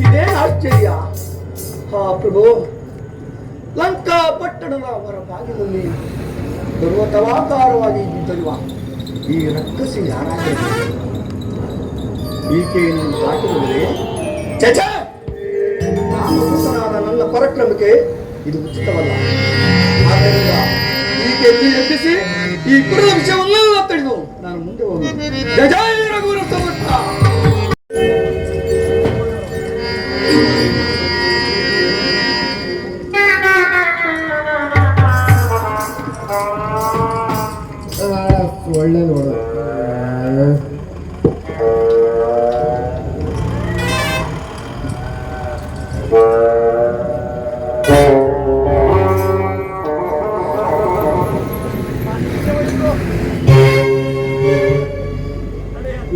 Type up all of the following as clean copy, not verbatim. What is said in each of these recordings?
ಇದೇನು ಆಶ್ಚರ್ಯ! ಹಾ ಪ್ರಭು, ಲಂಕಾ ಪಟ್ಟಣದ ಅವರ ಬಾಗಿಲಲ್ಲಿ ಪರ್ವತವಾಕಾರವಾಗಿ ಇದ್ದಿರುವ ಈ ರಕ್ಕಸಿ ಯಾರಾಗಿದೆ? ಈಕೆಯನ್ನು ದಾಟುವುದೇ ಚಚ! ರಾಮಕೃಷ್ಣನಾದ ನನ್ನ ಪರಾಕ್ರಮಕ್ಕೆ ಇದು ಉಚಿತವಲ್ಲ. ಆದ್ದರಿಂದ ಈಕೆಯನ್ನು ಎಬ್ಬಿಸಿ ಈ ಕುರುಡ ವಿಷಯವನ್ನೆಲ್ಲ ತಿಳಿದು ನಾನು ಮುಂದೆ ಹೋಗಿ ಜಜಾಯ ರಘುವರ ಸಮರ್ಥ. ಒಳ್ಳೆ ನೋಡು.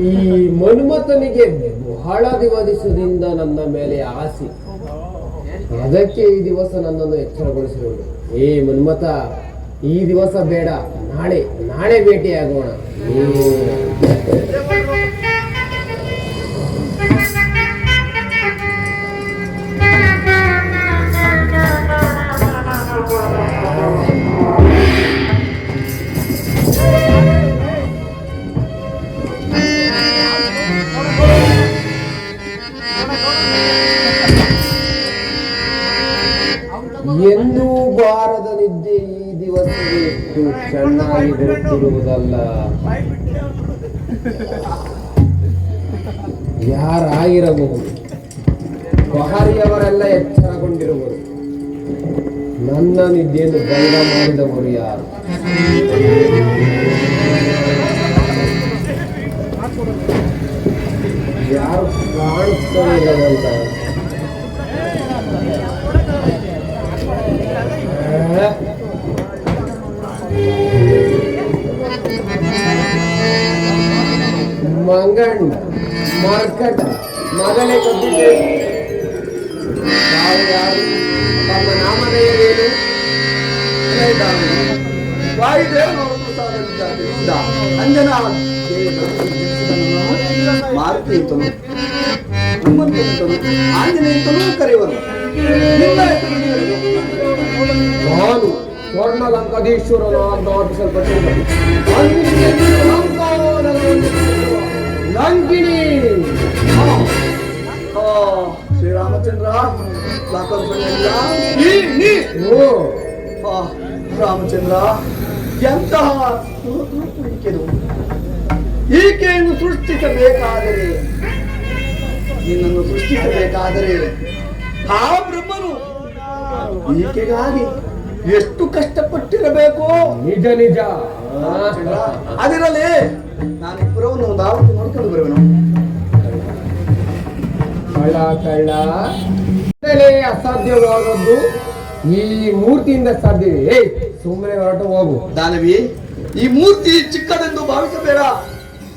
ಈ ಮನ್ಮಥನಿಗೆ ಬಹಳ ದಿವಸದಿಂದ ನನ್ನ ಮೇಲೆ ಆಸೆ. ಅದಕ್ಕೆ ಈ ದಿವಸ ನನ್ನನ್ನು ಎಚ್ಚರಗೊಳಿಸಿರುವುದು. ಏ ಮನ್ಮಥ, ಈ ದಿವಸ ಬೇಡ, ನಾಳೆ ನಾಳೆ ಭೇಟಿಯಾಗೋಣ. ಎಂದೂ ಬಾರದ ನಿದ್ದೆ ಈ ದಿವಸಕ್ಕೆ ಎಷ್ಟು ಚೆನ್ನಾಗಿ ಬರುತ್ತಿರುವುದಲ್ಲ. ಯಾರಾಗಿರಬಹುದು? ಬಹರಿಯವರೆಲ್ಲ ಎಚ್ಚರಗೊಂಡಿರುವರು. ನನ್ನ ನಿದ್ದೆಯನ್ನು ಭಂಗ ಮಾಡಿದವರು ಯಾರು? ಯಾರು ಕಾಣುತ್ತಿಲ್ಲವಂತ? ಮಂಗಣ್ಣ ಮರ್ಕಟ ಮಗನೇ ಕೊಟ್ಟಿದ್ದೆ. ಯಾರು ತಮ್ಮ ನಾಮಧೇಯವೇನು? ಅಂಜನ ಮಾರುತಿ ಅಂತನು, ಹನುಮಂತ ಅಂತನು, ಆಂಜನೇಯ ಅಂತನೂ ಕರೆಯುವರು. ನಾನು ಸ್ವರ್ಣಲಂಕಾಧೀಶ್ವರನಾಗಿ ಲಂಕಿಣಿ. ಶ್ರೀರಾಮಚಂದ್ರ ರಾಮಚಂದ್ರ, ಎಂತಹ ಈಕೆಯನ್ನು ಸೃಷ್ಟಿಸಬೇಕಾದರೆ, ನಿನ್ನನ್ನು ಸೃಷ್ಟಿಸಬೇಕಾದರೆ ಆ ಬ್ರಹ್ಮನು ಈಕೆಗಾಗಿ ಎಷ್ಟು ಕಷ್ಟಪಟ್ಟಿರಬೇಕು. ನಿಜ ನಿಜ. ಅದಿರಲಿ, ನಾನು ಪುರವನ್ನು ಒಂದು ಆವತ್ತು ನೋಡ್ಕೊಂಡು ಬರುವೆನು. ಕಳ್ಳ ಅಸಾಧ್ಯವಾದದ್ದು ಈ ಮೂರ್ತಿಯಿಂದ ಸಾಧ್ಯವೇ? ಸುಮ್ಮನೆ ಹೊರಟು ಹೋಗು. ದಾನವಿ, ಈ ಮೂರ್ತಿ ಚಿಕ್ಕದೆಂದು ಭಾವಿಸಬೇಡ.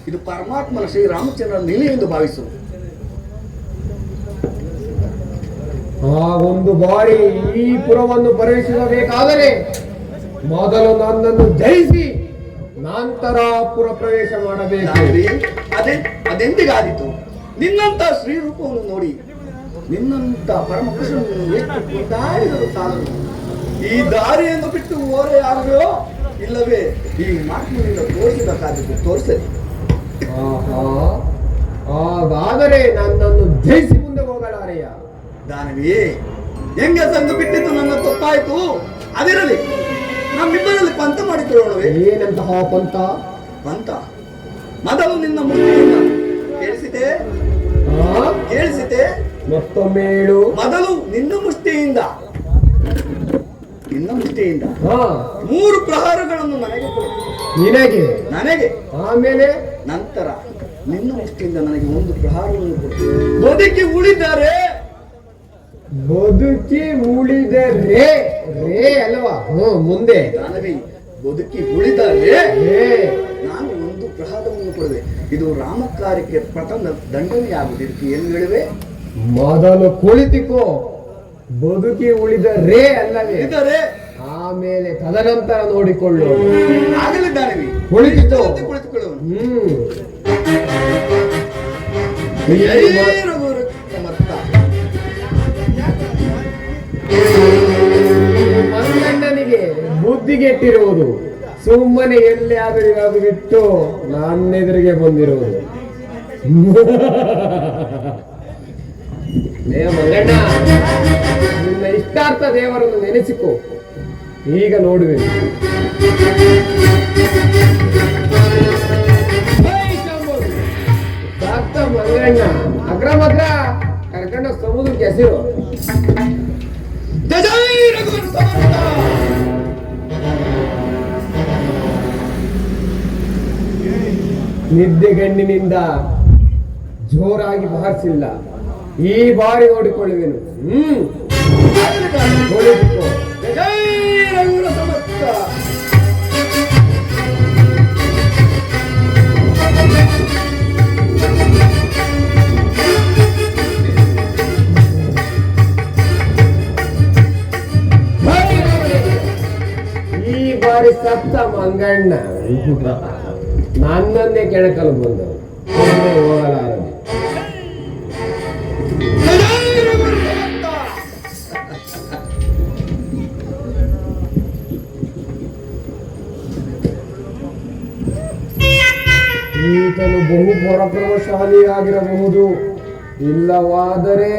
ಇದು ಪರಮಾತ್ಮನ ಶ್ರೀರಾಮಚಂದ್ರನ ಲೀಲೆ ಎಂದು ಭಾವಿಸು. ಆ ಒಂದು ಬಾರಿ ಈ ಪುರವನ್ನು ಪ್ರವೇಶಿಸಬೇಕಾದರೆ ಮೊದಲು ನನ್ನನ್ನು ಜಯಿಸಿ ನಂತರ ಪುರ ಪ್ರವೇಶ ಮಾಡಬೇಕು. ಅದೆಂದಿಗಾದಿತು? ನಿನ್ನಂತ ಶ್ರೀರೂಪವನ್ನು ನೋಡಿ ನಿನ್ನಂತ ಪರಮಕೃಷ್ಣನನ್ನು ಎಷ್ಟು ಕೊಂಡಾಡಿದರೂ ಸಾಲದು. ಈ ದಾರಿಯನ್ನು ಬಿಟ್ಟು ಓರೆ ಆಗುವೆಯೋ ಇಲ್ಲವೇ ಈ ಮಾತಿನಿಂದ ತೋರಿಸಿದ ಕಾರ್ಯಕ್ಕೆ ತೋರಿಸಲಿ. ಹಾಗಾದರೆ ನನ್ನನ್ನು ಜಯಿಸಿ ಮುಂದೆ ಹೋಗಲಾರೆಯ? ದಾನವಿ, ಹೆಂಗೆ ಸಂದು ಬಿಟ್ಟಿದ್ದು ನನ್ನ ತಪ್ಪಾಯ್ತು. ಅದಿರಲಿ, ನಮ್ಮಿಬ್ಬರಲ್ಲಿ ಪಂಥ ಮಾಡಿಕೊಳ್ಳೋಣವೇ? ಏನಂತಹ ಪಂಥ? ಪಂಥ ಮೊದಲು ನಿನ್ನ ಮುಷ್ಟಿಯಿಂದ ಕೇಳಿಸಿತೆ ಮತ್ತೊಮ್ಮೆ ಹೇಳು. ಮೊದಲು ನಿನ್ನ ಮುಷ್ಟಿಯಿಂದ 3 ಪ್ರಹಾರಗಳನ್ನು ನನಗೆ ಕೊಡು. ನನಗೆ ಆಮೇಲೆ ನಂತರ ನಿನ್ನ ಮುಷ್ಟಿಯಿಂದ ನನಗೆ 1 ಪ್ರಹಾರವನ್ನು ಕೊಡು. ಬದುಕಿ ಉಳಿದರೆ ರೇ ಅಲ್ವಾ? ಮುಂದೆ ದಾನವಿ, ಬದುಕಿ ಉಳಿದರೆ ನಾನು 1 ಪ್ರಹಾರವನ್ನು ಕೊಡುವೆ. ಇದು ರಾಮಕಾರ್ಯಕ್ಕೆ ಪ್ರಥಮ ದಂಡನೆಯಾಗುವುದಕ್ಕೆ ಏನು ಹೇಳುವೆ? ಮೊದಲು ಕುಳಿತಿಕೋ. ಬದುಕಿ ಉಳಿದರೆ ಅಲ್ಲವೇ? ಇದ್ದರೆ ಆಮೇಲೆ ತದನಂತರ ನೋಡಿಕೊಳ್ಳು. ಆಗಲಿದ್ದಾನೆ. ಕುಳಿತು ಕುಳಿತುಕೊಳ್ಳುವನು. ಈ ಜೈ ರಘುವರ ಸಮರ್ಥ. ಮಂಗಣ್ಣನಿಗೆ ಬುದ್ಧಿಗೆಟ್ಟಿರುವುದು ಸುಮ್ಮನೆ ಎಲ್ಲಿ ಆದರೂ ಅದು ಬಿಟ್ಟು ನನ್ನೆದುರಿಗೆ ಬಂದಿರುವುದು. ಲೇ ಮಂಗಣ್ಣ, ನಿನ್ನ ಇಷ್ಟಾರ್ಥ ದೇವರನ್ನು ನೆನೆಸಿಕೊ. ಈಗ ನೋಡುವೆ. ಸಾಕ್ತ ಮಂಗಣ್ಣ ಅಗ್ರಮಗ್ರ ಕರ್ಕೊಂಡ ಸಮುದ್ರಕ್ಕೆ ಹೆಸರು. ಜೈ ರಘುವರ ಸಮರ್ಥ. ನಿದ್ದೆಗಣ್ಣಿನಿಂದ ಜೋರಾಗಿ ಬಾರಿಸಿಲ್ಲ. ಈ ಬಾರಿ ನೋಡಿಕೊಳ್ಳುವೆನು. ನೋಡಿಕೊ. ಜೈ ರಘುವರ ಸಮರ್ಥ. ಈ ಬಾರಿ ಸತ್ತ ಮಂಗಣ್ಣ ನನ್ನನ್ನೇ ಕೆಣಕಲು ಬಂದವು. ಹೋಗಲಾರದು. ಈತನು ಬಹು ಪರಾಕ್ರಮಶಾಲಿಯಾಗಿರಬಹುದು. ಇಲ್ಲವಾದರೆ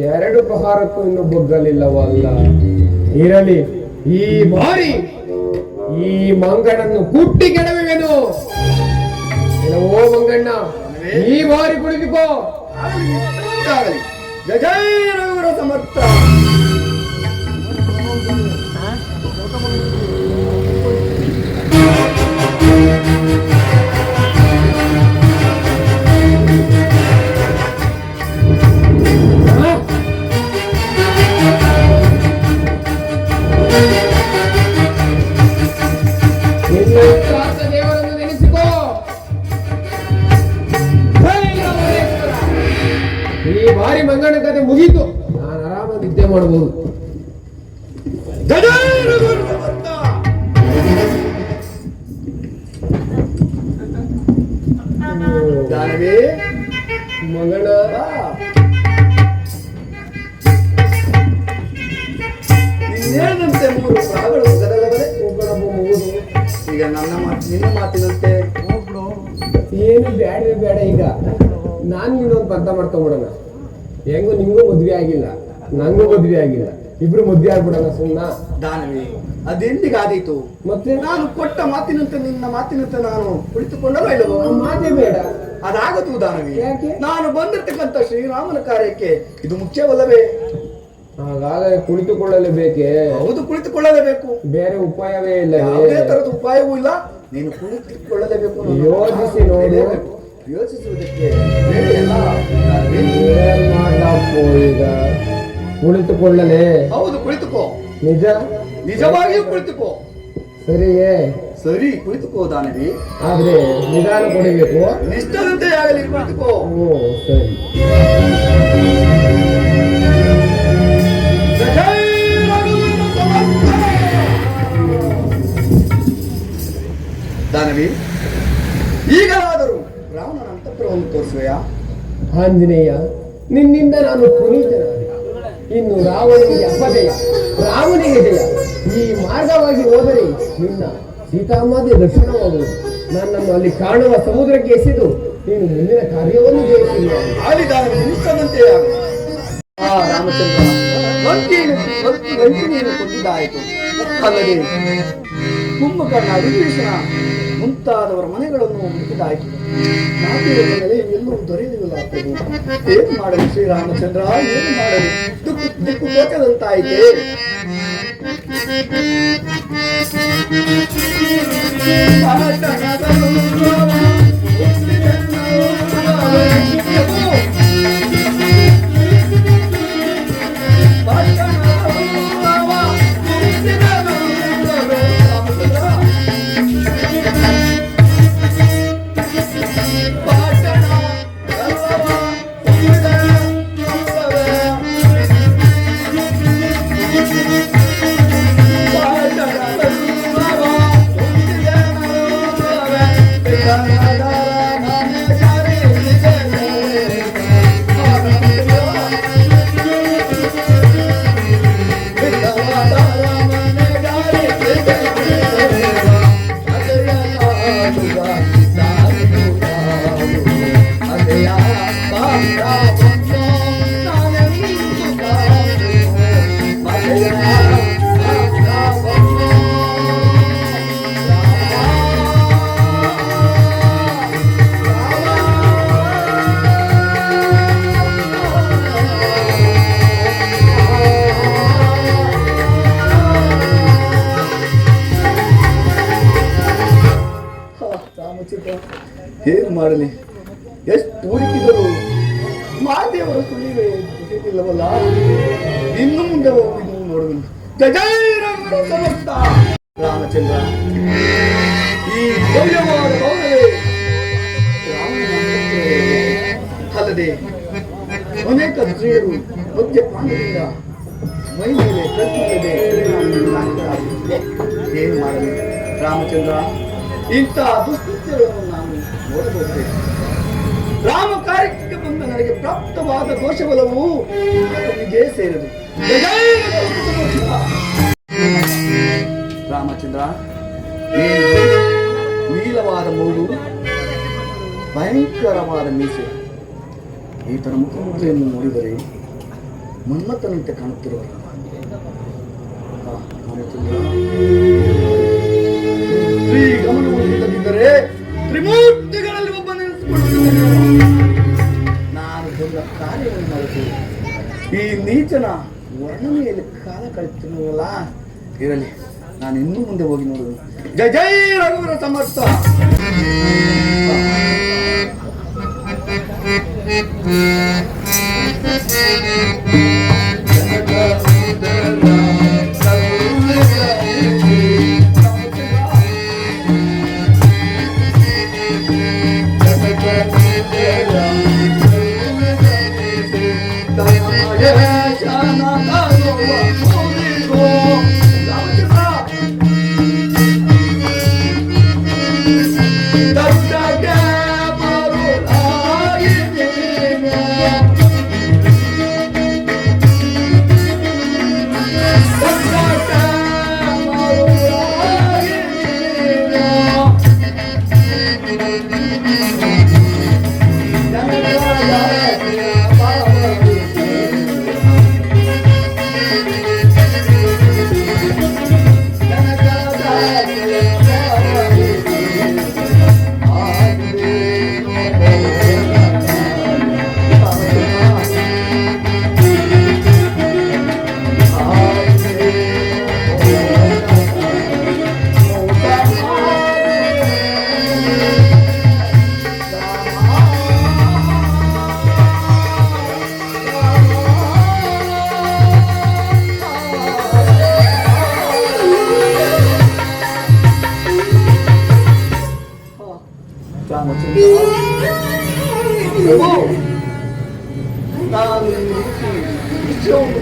2 ಪ್ರಹಾರಕ್ಕೂ ಇನ್ನು ಬಗ್ಗಲಿಲ್ಲವಲ್ಲ. ಇರಲಿ, ಈ ಬಾರಿ ಈ ಮಂಗನನ್ನು ಕುಟ್ಟಿ ಕೆಡವೆನು. ಓ ಮಂಗಣ್ಣ, ಈ ಬಾರಿ ಕುಳಿತುಕೋ. ಆಗಲಿ. ಜೈ ರಘುವರ ಸಮರ್ಥ. ದೇವರನ್ನು ನೆನೆಸಿಕೋ. ಈ ಬಾರಿ ಮಂಗನ ಕತೆ ಮುಗೀತು. ನಾನು ಆರಾಮಾಗಿ ನಿದ್ದೆ ಮಾಡಬಹುದು. ಜೈ ರಘುವರ ಸಮರ್ಥ. ದಾನವೇ ಮಗನ ನೀನೇನಂತೆ 3 ಪ್ರಾಗಳು ಮುಗದಲ್ಲವೇ? ಒಬ್ಬನೊಬ್ಬ ಮುಗುದು. ಈಗ ನಿನ್ನ ಮಾತಿನಂತೆ ಏನು ಬೇಡ ಈಗ. ನಾನು ಇನ್ನೊಂದು ಬದ್ಧ ಮಾಡ್ಕೊಂಡ್ಬಿಡೋಣ. ಹೆಂಗು ನಿಮ್ಗೂ ಮದ್ವೆ ಆಗಿಲ್ಲ, ನಂಗೂ ಮದ್ವೆ ಆಗಿಲ್ಲ. ಇಬ್ರು ಮದ್ವೆ ಆಗ್ಬಿಡೋಣ ಸುಮ್ಮನ. ದಾನವೇ, ಅದೆಂದಿಗಾದೀತು? ಮತ್ತೆ ನಾನು ಕೊಟ್ಟ ಮಾತಿನಂತೆ ನಿನ್ನ ಮಾತಿನಂತೆ ನಾನು ಕುಳಿತುಕೊಂಡಲ್ಲ ಇಲ್ಲವೋ? ಮಾತೇ ಬೇಡ. ಅದಾಗದು ದಾನವೇ. ಯಾಕೆ? ನಾನು ಬಂದಿರ್ತಕ್ಕಂಥ ಶ್ರೀರಾಮನ ಕಾರ್ಯಕ್ಕೆ ಇದು ಮುಖ್ಯವಲ್ಲವೇ? ಹಾಗಾದರೆ ಕುಳಿತುಕೊಳ್ಳಲೇಬೇಕೆ? ಹೌದು, ಕುಳಿತುಕೊಳ್ಳಲೇಬೇಕು. ಬೇರೆ ಉಪಾಯವೇ ಇಲ್ಲ. ಯಾವುದೇ ತರದ ಉಪಾಯವೂ ಇಲ್ಲ. ನೀನು ಕುಳಿತುಕೊಳ್ಳಲೇಬೇಕು. ಯೋಚಿಸಿ ನೋಡು. ಯೋಚಿಸುವುದಕ್ಕೆ ಬೇರೆ ಎಲ್ಲ ದಾನವೇ. ಏನ್ ಮಾಡ್ಲಪ್ಪ ಈಗ? ಕುಳಿತುಕೊಳ್ಳಲೇ? ಹೌದು, ಕುಳಿತುಕೋ. ನಿಜ? ನಿಜವಾಗಿಯೂ ಕುಳಿತುಕೋ. ಸರಿಯೇ? ಸರಿ, ಕುಳಿತುಕೋ ದಾನವಿ. ಆದ್ರೆ ನಿಧಾನ ಕೊಡಬೇಕು. ನಿಷ್ಠದಂತೆ ಆಗಲಿ, ಕುಳಿತುಕೋ. ಓ ಸರಿ. ದಾನವಿ, ಈಗಲಾದರೂ ರಾವಣನ ಅಂತಃಪುರವನ್ನು ತೋರಿಸುವೆಯಾ? ಆಂಜನೇಯ, ನಿನ್ನಿಂದ ನಾನು ಪುನೀತನಾದೆ. ಇನ್ನು ರಾವಣನಿಗೆ ಅಪಜಯ, ರಾವಣಿಗೆ ಜಯ. ಈ ಮಾರ್ಗವಾಗಿ ಹೋದರೆ ನಿನ್ನ ಸೀತಾಮಾತೆ ದರ್ಶನವಾಗುವುದು. ನನ್ನನ್ನು ಅಲ್ಲಿ ಕಾಣುವ ಸಮುದ್ರಕ್ಕೆ ಎಸೆದು ನೀನು ಮುಂದಿನ ಕಾರ್ಯವನ್ನು ಜಯಿಸಿಲ್ಲ. ಆಲಿದಾನವಿ, ನಿಷ್ಠದಂತೆ ಆಗು. ರಾಮಚಂದ್ರ, ಲಂಕೆಯನ್ನು ಕೊಂದಿದ್ದಾಯಿತು. ಅಲ್ಲದೆ ಕುಂಭಕರ್ಣ, ವಿಭೀಷಣ ಮುಂತಾದವರ ಮನೆಗಳನ್ನು ಮುಟ್ಟಿದ್ದಾಯಿತು. ನಾಟಿರುವ ಮೇಲೆ ಎಲ್ಲೂ ದೊರೆಯಲಿಲ್ಲ. ಏನು ಮಾಡಲು ಶ್ರೀರಾಮಚಂದ್ರ, ಏನು ಮಾಡಲು? ದಿಕ್ಕು ತೋಚದಂತಾಯಿತೆ. ಹೇಗೆ ಮಾಡಲಿ? ಎಷ್ಟು ಹುಡುಕಿದರು ಮಾತೆಯವರ ಸುಳಿವೆ ಇಲ್ಲವಲ್ಲ. ಇನ್ನು ಮುಂದೆ ಹೋಗಿ ನೋಡುವುದು. ಜಯ ಜಯ ರಂಗನ ಸಮರ್ಥ ರಾಮಚಂದ್ರ. ಈ ಭವ್ಯವಾದ ಭವನವೇ ರಾಮನ ಅಂತಃಪುರವೇ. ಅಲ್ಲದೆ ಅನೇಕ ಸ್ತ್ರೀಯರು ಮದ್ಯಪಾನದಿಂದ ಮೈ ಮೇಲೆ ಕಟ್ಟಿಲ್ಲದೆ ಏನು ಮಾಡಲಿ ರಾಮಚಂದ್ರ? ಇಂಥ ದುಷ್ಕೃತ್ಯಗಳನ್ನು ನಾನು ನೋಡಬಹುದೇ? ರಾಮ ಕಾರ್ಯಕ್ಕೆ ಬಂದ ನನಗೆ ಪ್ರಾಪ್ತವಾದ ದೋಷಬಲವು ಅವನಿಗೆ ಸೇರದು. ರಾಮಚಂದ್ರ, ನೀಲವಾದ ಮೂಗು, ಭಯಂಕರವಾದ ಮೀಸೆ, ಈತನ ಮುಖಮುದ್ರೆಯನ್ನು ನೋಡಿದರೆ ಮನ್ಮಥನಂತೆ ಕಾಣುತ್ತಿರುವ ಶ್ರೀ ಗಮನವನ್ನು ಇಲ್ಲದಿದ್ದರೆ ತ್ರಿಮೂರ್ತಿಗಳಲ್ಲಿ ಒಬ್ಬನೆನಿಸಿಕೊಳ್ಳುತ್ತೇನೆ. ನಾನು ಬಂದ ಕಾರ್ಯವನ್ನು ಮರೆತು ಈ ನೀಚನ ವರ್ಣನೆಯಲ್ಲಿ ಕಾಲ ಕಳೆಯುತ್ತಿರುವಲ್ಲ. ಇರಲಿ, ನಾನು ಇನ್ನೂ ಮುಂದೆ ಹೋಗಿ ನೋಡುವುದು. ಜಯ ಜಯ ರಘುವರ ಸಮರ್ಥ.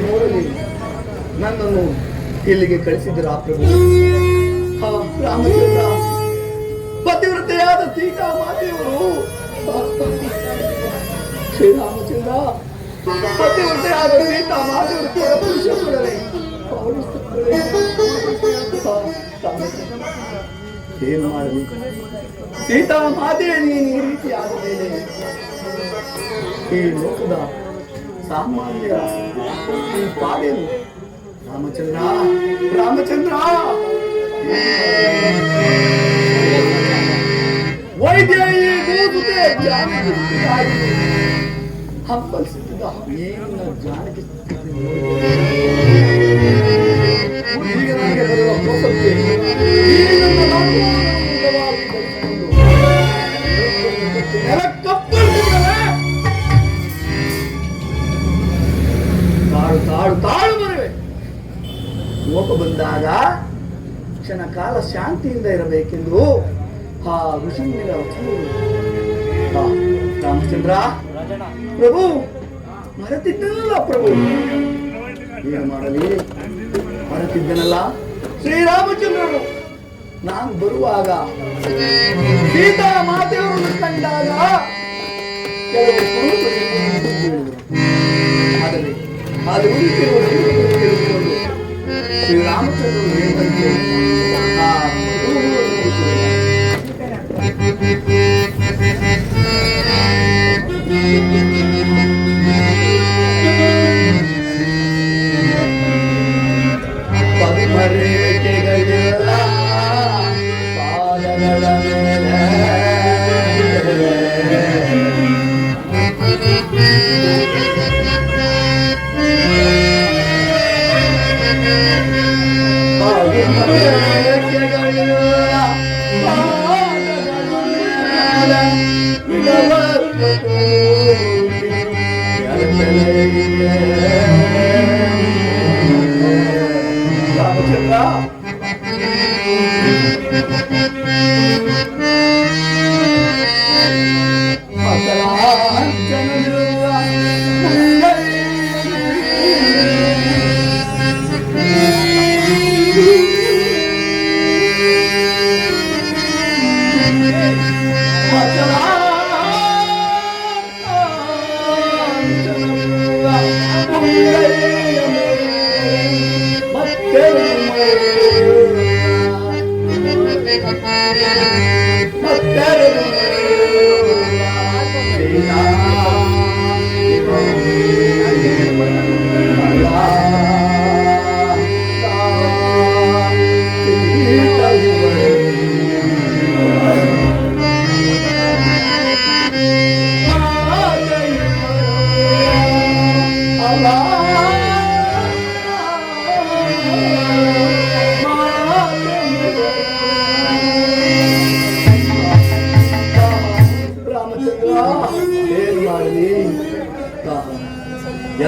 ನೋಡಲಿ ನನ್ನನ್ನು ಇಲ್ಲಿಗೆ ಕಳಿಸಿದ್ದೀರಾ ಪ್ರಭು? ರಾಮಚಂದ್ರ, ಪತಿವ್ರತೆಯಾದ ಸೀತಾ ಮಾತೆಯವರು ಶ್ರೀರಾಮಚಂದ್ರ, ಪತಿವ್ರತೆಯಾದ ಸೀತಾ ಮಾತೆಯವರು ಏನು ಮಾಡಲಿ? ಸೀತಾ ಮಾತೆ ನೀನು ಈ ರೀತಿ ಆದ ಮೇಲೆ ಈ ಲೋಕದ ಸಾಮಾನ್ಯ ಈ ಪಾಡೇನು? ರಾಮಚಂದ್ರ, ರಾಮಚಂದ್ರ, ವೈದ್ಯ ಹಂಬಲಿಸುತ್ತಿದ್ದ ಏನು ಜಾನಕಿ ಈಗ ನನಗೆ ಬರುವ ಕೋಪಕ್ಕೆ ತಾಳು ಮನವೇ. ಕೋಪ ಬಂದಾಗ ಕ್ಷಣ ಕಾಲ ಶಾಂತಿಯಿಂದ ಇರಬೇಕೆಂದು ಆ ಋಷಿಮುನಿಗಳ ರಾಮಚಂದ್ರ ಪ್ರಭು ಮರೆತಿದ್ದನಲ್ಲ ಪ್ರಭು. ಏನು ಮಾಡಲಿ? ಮರೆತಿದ್ದನಲ್ಲ ಶ್ರೀರಾಮಚಂದ್ರರು. ನಾನು ಬರುವಾಗ ಸೀತಾ ಮಾತೆಯವರನ್ನು ಕಂಡಾಗ ಕೆಲವು ಆದರೆ ಅದು ತಿಳಿದುಕೊಂಡು ಶ್ರೀರಾಮಚಂದ್ರರು ಹೇಳಿದಂತೆ ಪದ್ಮರೇಖೆಗಳೆಲ್ಲ ಪಾದಗಳ ಮೇಲೆ ಪದ್ಮರೇಖೆಗಳೆಲ್ಲ ಪಾದಗಳ ಮೇಲೆ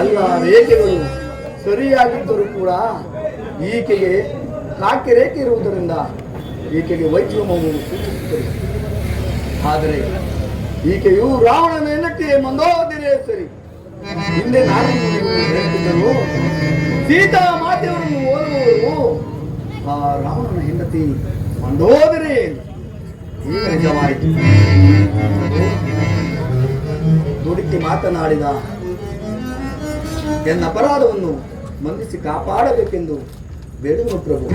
ಎಲ್ಲ ರೇಖೆಗಳು ಸರಿಯಾಗಿದ್ದರೂ ಕೂಡ ಈಕೆಗೆ ಕಾಕೆ ರೇಖೆ ಇರುವುದರಿಂದ ಈಕೆಗೆ ವೈದ್ಯಮವು ಸೂಚಿಸುತ್ತದೆ. ಆದರೆ ಈಕೆಯು ರಾವಣನ ಹೆಂಡತಿ ಮಂದೋದರಿಯೇ ಸರಿ. ಹಿಂದೆ ನಾನು ಹೇಳ್ತಿದ್ದರು, ಸೀತಾ ಮಾತೆಯವರನ್ನು ಓದುವವರು ಆ ರಾವಣನ ಹೆಂಡತಿ ಮಂದೋದರಿ ಈಗ ನಿಜವಾಯಿತು. ದುಡುಕಿ ಮಾತನಾಡಿದ ಎನ್ನ ಅಪರಾಧವನ್ನು ಮನ್ನಿಸಿ ಕಾಪಾಡಬೇಕೆಂದು ಬೇಡುವ ಪ್ರಭು.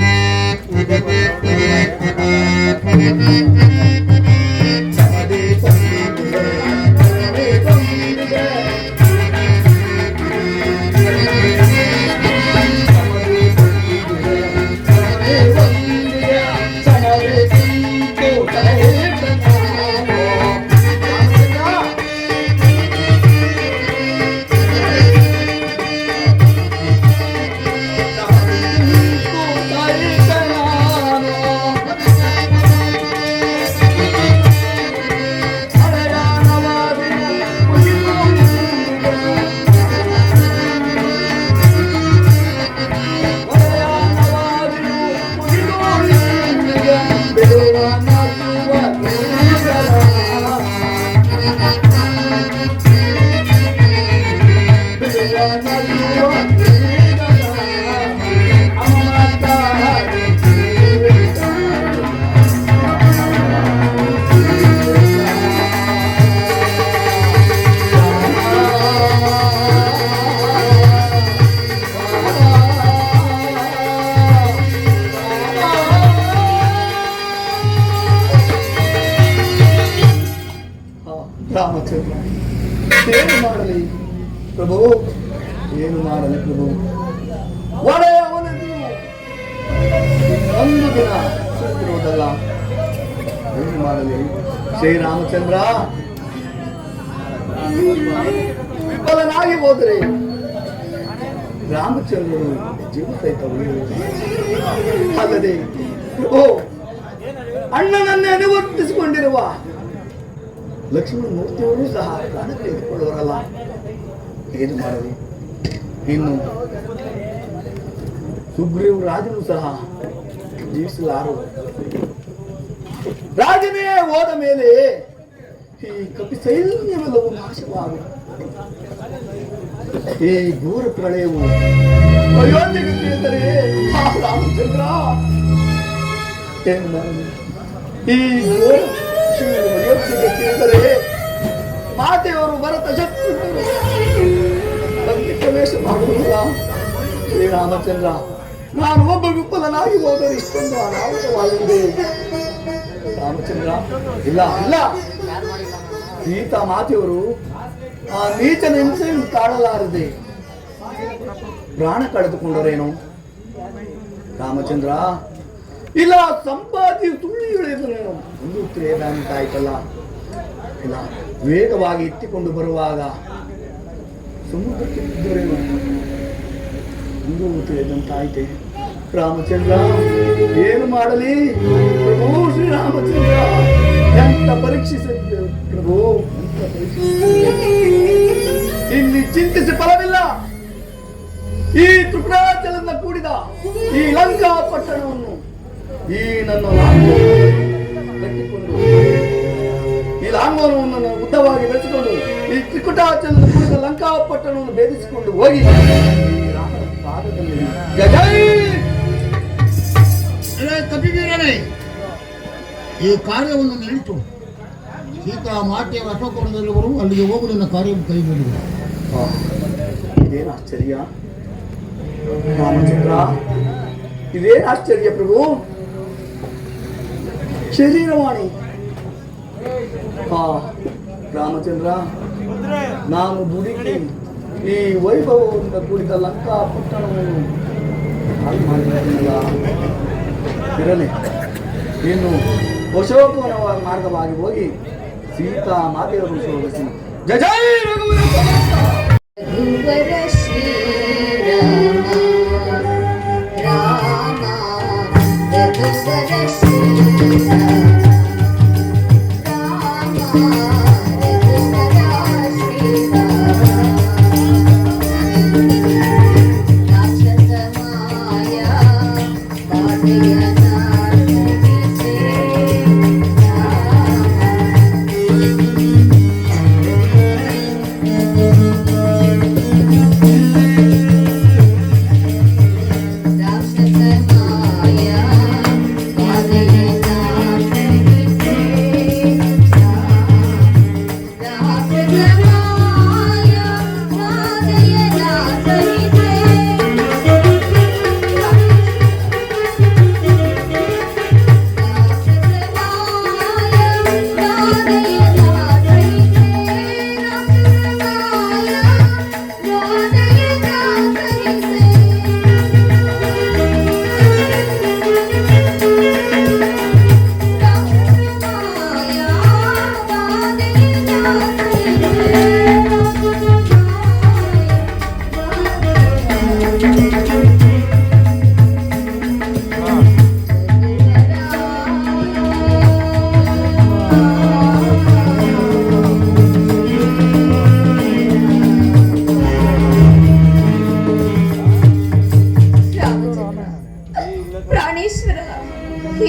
ರಾಮಚಂದ್ರ, ಏನು ಮಾಡಲಿ ಪ್ರಭು, ಏನು ಮಾಡಲಿ ಪ್ರಭು? ಒಡೆಯ ಅವನದು ಒಂದು ದಿನ ಸುತ್ತಿರುವುದಲ್ಲ, ಏನು ಮಾಡಲಿ ಶ್ರೀರಾಮಚಂದ್ರ? ವಿಫಲನಾಗಿ ಹೋದರೆ ರಾಮಚಂದ್ರನು ಜೀವ ಸಹಿತ ಉಳಿಯುವುದು. ಅಲ್ಲದೆ ಪ್ರಭು, ಅಣ್ಣನನ್ನೇ ನಿವರ್ತಿಸಿಕೊಂಡಿರುವ ಲಕ್ಷ್ಮಣ ಮೂರ್ತಿಯವರು ಸಹ ಪ್ರಾಣ ತೆಗೆದುಕೊಳ್ಳುವರಲ್ಲ, ಏನು ಮಾಡಲಿ? ಇನ್ನು ಸುಗ್ರೀವ್ ರಾಜನು ಸಹ ಜೀವಿಸಲಾರು. ರಾಜನೇ ಹೋದ ಮೇಲೆ ಈ ಕಪಿ ಸೈನ್ಯವೆಲ್ಲವೂ ನಾಶವಾಗುವುದು. ಈ ಘೋರ ಪ್ರಳಯವು ಅಯೋಧ್ಯೆಗೆ ತಿಳಿದರೆ ರಾಮಚಂದ್ರ ಏನು ಮಾಡಲಿ? ಈ ಘೋರ ಅಯೋಧ್ಯೆಗೆ ತಿಳಿದರೆ ಮಾತೆಯವರು ಭರತ ಶತ್ರುಗಳು ಪ್ರವೇಶ ಮಾಡುವುದಿಲ್ಲ. ಶ್ರೀರಾಮಚಂದ್ರ, ನಾನು ಒಬ್ಬ ವಿಫಲನಾಗಿ ಹೋದರೆ ಇಷ್ಟೊಂದು ಅನಾಹುತವಾಗಿದೆ. ರಾಮಚಂದ್ರ, ಇಲ್ಲ ಇಲ್ಲ, ಸೀತಾ ಮಾತೆಯವರು ಆ ನೀಚನ ಹಿಂಸೆಯನ್ನು ತಾಳಲಾರದೆ ಪ್ರಾಣ ಕಳೆದುಕೊಂಡರೇನು? ರಾಮಚಂದ್ರ, ಇಲ್ಲ ಸಂಪಾದಿ ಸುಳ್ಳು ಹೇಳಿದನೇನು ಒಂದು ತಿಳಿಯದಂತಾಯ್ತಲ್ಲ. ಇಲ್ಲ, ವೇಗವಾಗಿ ಎತ್ತಿಕೊಂಡು ಬರುವಾಗ ಸಮುದ್ರಕ್ಕೆ ಬಿದ್ದರೇನು ಒಂದು ತಿಳಿಯದಂತಾಯ್ತೆ. ರಾಮಚಂದ್ರ, ಏನು ಮಾಡಲಿ ಪ್ರಭು ಶ್ರೀರಾಮಚಂದ್ರ? ಎಂತ ಪರೀಕ್ಷಿಸಿದ್ದೆ ಪ್ರಭು, ಎಂತ ಪರೀಕ್ಷಿಸಿದ್ದೆ. ಇಲ್ಲಿ ಚಿಂತಿಸಿ ಫಲವಿಲ್ಲ. ಈ ತ್ರಿಪುರಾಚಲದಿಂದ ಕೂಡಿದ ಈ ಲಂಕಾ ಪಟ್ಟಣವನ್ನು ಈ ನನ್ನ ಕಟ್ಟಿಕೊಂಡು ಈ ಲಾಂಗೋಲವನ್ನು ಉದ್ದವಾಗಿ ಬೆಳೆಸಿಕೊಂಡು ಈ ತ್ರಿಕುಟಾಚಲದಿಂದ ಕೂಡಿದ ಲಂಕಾ ಪಟ್ಟಣವನ್ನು ಭೇದಿಸಿಕೊಂಡು ಹೋಗಿ ರಾಮನ ಪಾದದಲ್ಲಿ ಕಪಿವೀರನೇ, ಈ ಕಾರ್ಯವನ್ನು ನಿಲ್ಲಿಸು. ಸೀತಾ ಮಾತೆಯವರ ಅಶೋಕವನದಲ್ಲಿವರು ಅಲ್ಲಿಗೆ ಹೋಗಲು ನನ್ನ ಕಾರ್ಯವನ್ನು ಕೈಗೊಂಡಿದೆ. ಇದೇನು ಆಶ್ಚರ್ಯ ರಾಮಚಂದ್ರ, ಇದೇನು ಆಶ್ಚರ್ಯ ಪ್ರಭು. ಶರೀರವಾಣಿ ರಾಮಚಂದ್ರ, ನಾನು ದುಡುಕಿ ಈ ವೈಭವದಿಂದ ಕೂಡಿದ ಲಂಕಾ ಪಟ್ಟಣವನ್ನು ಹಾಳು ಮಾಡಿಲ್ಲ. ಇರಲಿ, ಇನ್ನು ಅಶೋಕವನ ಮಾರ್ಗವಾಗಿ ಹೋಗಿ ಸೀತಾ ಮಾತೆಯನ್ನು ಶೋಧಿಸಿ ಜಯ ಜಯ ರಘುವರ ಶ್ರೀರಾಮ ರಾಮ ರಘುವರ ಶ್ರೀರಾಮ ರಾಮ ರಘುವರ ಶ್ರೀರಾಮ ರಾಕ್ಷಸ ಮಾಯಾ ಬಾಧೆಯ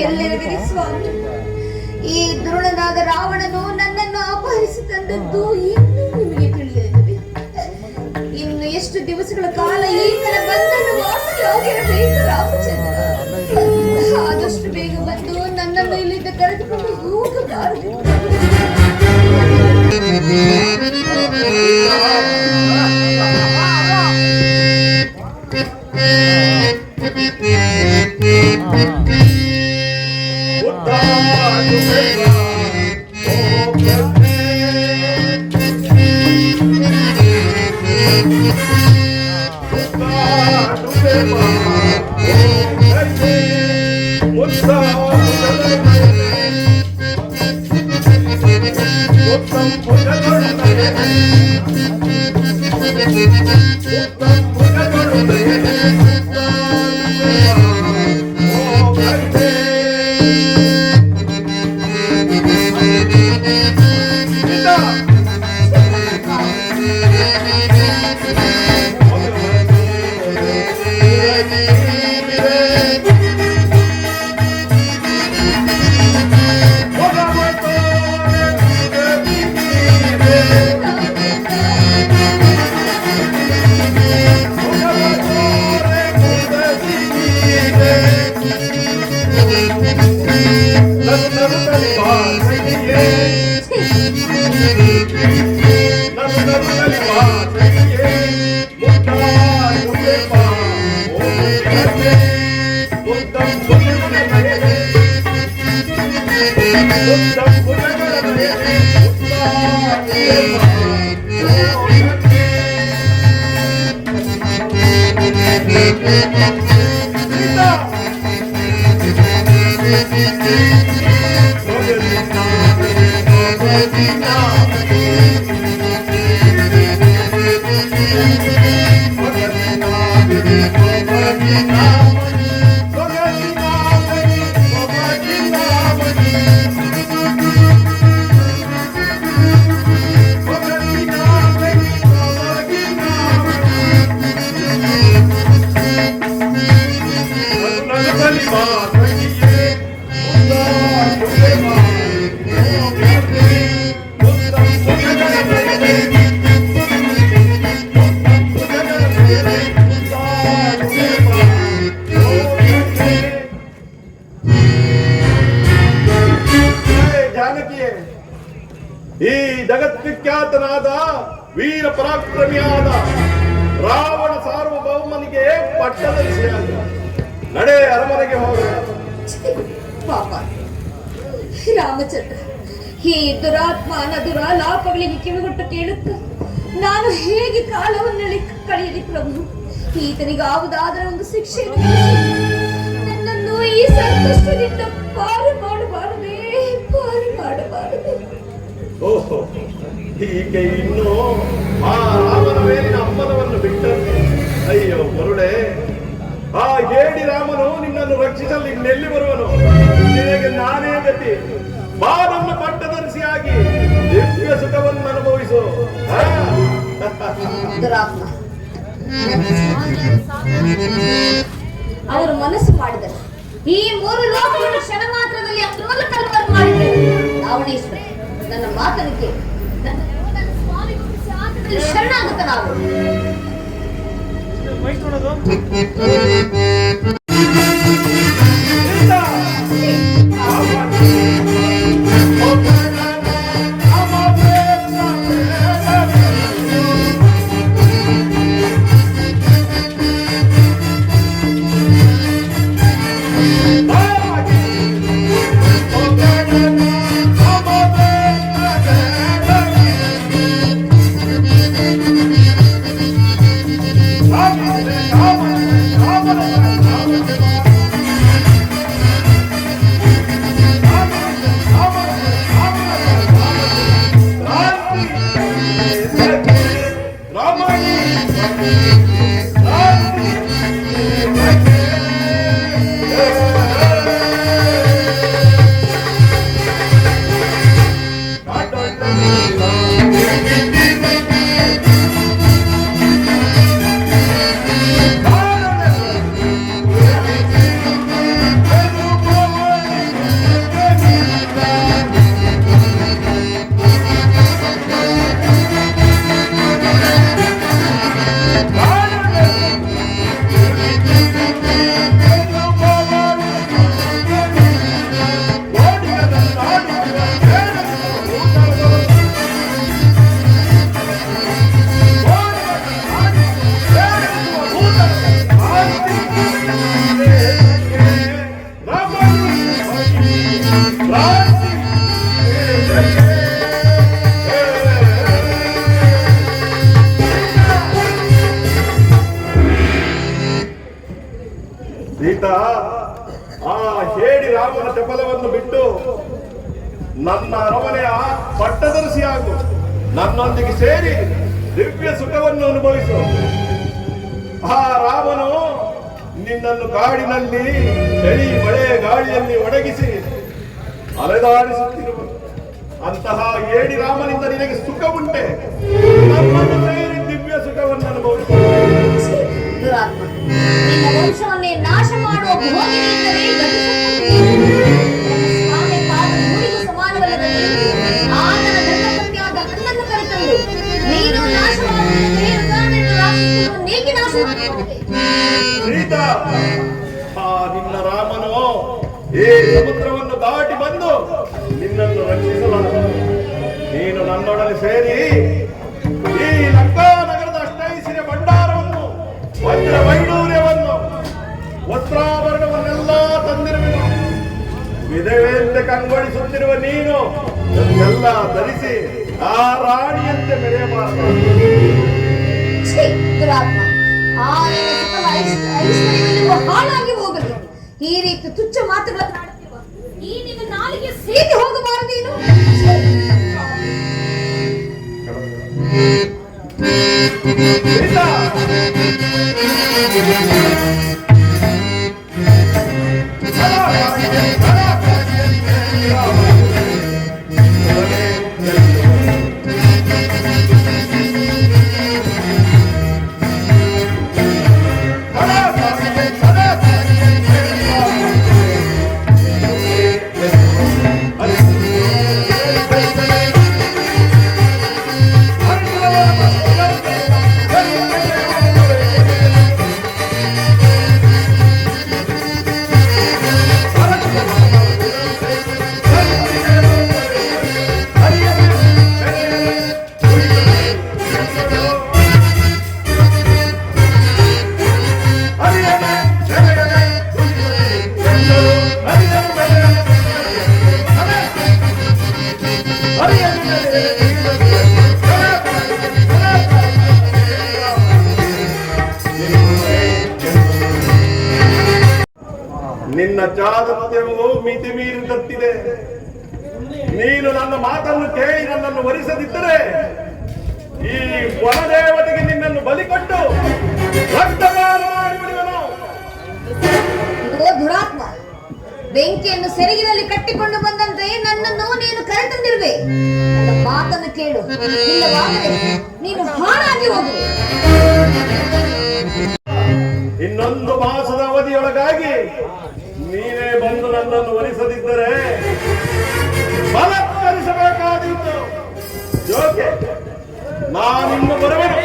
ಎಲ್ಲರಿಗೂ ಸ್ವಾಮಿ, ಈ ದ್ರೋಣನಾದ ರಾವಣನು ನನ್ನನ್ನು ಅಪಹರಿಸಿ ತಂದದ್ದು ಇನ್ನೂ ನಿಮಗೆ ತಿಳಿದಿದೆ. ಇನ್ನು ಎಷ್ಟು ದಿವಸಗಳ ಕಾಲ ಈತನ ಬಂಧನ ವಾಸಿಯಾಗಿರಬೇಕು ರಾಮಚಂದ್ರ. ಆದಷ್ಟು ಬೇಗ ಬಂದು ನನ್ನನ್ನು ಇಲ್ಲಿಂದ ಕರೆದುಕೊಂಡು ಹೋಗಬಾರದು. ಈ ಜಗದ್ವಿಖ್ಯಾತನಾದ ವೀರ ಪರಾಕ್ರಮಿಯಾದ ರಾವಣ ಸಾರ್ವಭೌಮನಿಗೆ ಪಟ್ಟದರ್ಶಿಯಾಗ ನಡೆ ಅರಮನೆಗೆ ಹೋಗ. ಪಾಪ ರಾಮಚಂದ್ರ, ಈ ದುರಾತ್ಮನ ದುರಾಲಾಪಗಳಿಗೆ ಕಿವಿಗೊಟ್ಟು ಕೇಳುತ್ತ ನಾನು ಹೇಗೆ ಕಾಲವನ್ನೆಳಿ ಕಳೆಯಲಿ ಪ್ರಭು? ಈತನಿಗಾವುದಾದರೆ ಒಂದು ಶಿಕ್ಷೆಯನ್ನು ವಿಧಿಸಿ ನನ್ನನ್ನು ಈ ಸಂಕಷ್ಟದಿಂದ ಪಾರು ಮಾಡಬಾರದೇ, ಪಾರು ಮಾಡಬಾರದೆ. ಓಹೋ, ಹೀಗೆ ಇನ್ನು ಆ ರಾಮನ ಮೇಲಿನ ಅಮ್ಮನವನ್ನು ಬಿಟ್ಟಂತೆ. ಅಯ್ಯೋ ಮರುಳೆ, ಆ ಹೇಡಿ ರಾಮನು ನಿನ್ನನ್ನು ರಕ್ಷಿಸಲು ಇನ್ನೆಲ್ಲಿ ಬರುವನು? ನಿನಗೆ ನಾನೇ ಗತಿ. ಬಾ ನನ್ನ ಪಟ್ಟದರ್ಶಿಯಾಗಿ ದಿವ್ಯ ಸುಖವನ್ನು ಅನುಭವಿಸು. ದುರಾತ್ಮ, ಅವರು ಮನಸ್ಸು ಮಾಡಿದರು ಈ 3 ಲೋಕವನ್ನು ಕ್ಷಣ ಮಾತ್ರದಲ್ಲಿ ಅಲ್ಲೋಲ ಕಲ್ಪನೆ ಮಾಡಿದರು. ರಾವಣೇಶ್ವರ, ನನ್ನ ಮಾತನಿಗೆ ನನ್ನ ಸ್ವಾಮಿಗೊಪ್ಪಿಸಿ ಆತನಲ್ಲಿ ಶರಣಾಗತ ನಾವು. ಸೀತಾ, ಆ ಹೇಡಿ ರಾಮನ ಚಪಲವನ್ನು ಬಿಟ್ಟು ನನ್ನ ಅರಮನೆಯ ಪಟ್ಟದರ್ಶಿಯಾಗು. ನನ್ನೊಂದಿಗೆ ಸೇರಿ ದಿವ್ಯ ಸುಖವನ್ನು ಅನುಭವಿಸು. ಆ ರಾಮನು ನಿನ್ನನ್ನು ಕಾಡಿನಲ್ಲಿ ಚಳಿ ಮಳೆ ಗಾಳಿಯಲ್ಲಿ ಒಣಗಿಸಿ ಅಲೆದಾಡಿಸುತ್ತಿರುವನು. ಅಂತಹ ಹೇಡಿ ರಾಮನಿಂದ ನಿನಗೆ ಸುಖ ಉಂಟೆ? ನನ್ನನ್ನು ಸೇರಿ ದಿವ್ಯ ಸುಖವನ್ನು ಅನುಭವಿಸು. ದುರಾತ್ಮ, ನಿನ್ನ ವಂಶವನ್ನೇ ನಾಶ ಮಾಡುವ ಭೋಗಿನಿಂದಲೇ ಸ್ವಾಮಿ ಪಾದ ಮೂರಿಗೂ ಸಮಾನವಲ್ಲದ ನೀನು ಆತನ ದಂಡಪತ್ನಿಯಾದ ನನ್ನನ್ನು ಕರೆತಂದು ನೀನು ನಾಶವಾಗುವಂತೆ ನೇಗೆ ನಾಶ ಮಾಡುತ್ತದೆ. ಸೀತಾ, ಆ ನಿನ್ನ ರಾಮನು ಈ ಸಮುದ್ರವನ್ನು ದಾಟಿ ಬಂದು ನಿನ್ನನ್ನು ರಕ್ಷಿಸಲಾರ. ನೀನು ನನ್ನೊಡನೆ ಸೇರಿ ಈ ಲಂಕಾ ನಗರದ ಅಷ್ಟೈಸಿರ ಭಂಡಾರವನ್ನು, ವಜ್ರ ವೈಡೂರ್ಯವನ್ನು, ವಸ್ತ್ರಾಭರಣವನ್ನೆಲ್ಲ ತಂದಿರುವೆನು. ವಿಧವೆಯಂತೆ ಕಂಗೊಳಿಸುತ್ತಿರುವ ನೀನು ಎಲ್ಲ ಧರಿಸಿ ಆ ರಾಣಿಯಂತೆ ಮೆರೆಯಬಾರದು. ದುರಾತ್ಮ, ಆ ನಿನ್ನ ಸುಖ ಐಶ್ವರ್ಯವೆಲ್ಲವೂ ಹಾಳಾಗಿ ಹೋಗಲಿ. ಈ ರೀತಿ ತುಚ್ಛ ಮಾತುಗಳನ್ನು ಆಡುತ್ತಿರುವ ಈ ನಿನ್ನ ನಾಲಿಗೆ ಸೇರಿ ಹೋಗಬಾರದೇನು? ಸೀತಾ, ನೀನು ನನ್ನ ಮಾತನ್ನು ಕೇಳಿ ನನ್ನನ್ನು ವರಿಸದಿದ್ದರೆ ಈ ವನದೇವತೆಗೆ ನಿನ್ನನ್ನು ಬಲಿ ಕೊಟ್ಟು ರಕ್ತಪಾನ ಮಾಡಿಬಿಡುವೆನು. ಓ ದುರಾತ್ಮ, ಬೆಂಕಿಯನ್ನು ಸೆರಗಿನಲ್ಲಿ ಕಟ್ಟಿಕೊಂಡು ಬಂದಂತೆ ನನ್ನನ್ನು ನೀನು ಕರೆತಂದಿರುವೆ. ನನ್ನ ಮಾತನ್ನು ಕೇಳು, ಇಲ್ಲವಾದರೆ ನೀನು ಹಾಳಾಗಿ ಹೋಗುವೆ. ಇನ್ನೊಂದು ಮಾಸದ ಅವಧಿಯೊಳಗಾಗಿ ನೀನೇ ಬಂದು ನನ್ನನ್ನು ವರಿಸದಿದ್ದರೆ ಬಲತ್ಕರಿಸಬೇಕಾದೀತು. ಜೋಕೆ ನಾನಿನ್ನು ಬರುವೆನು.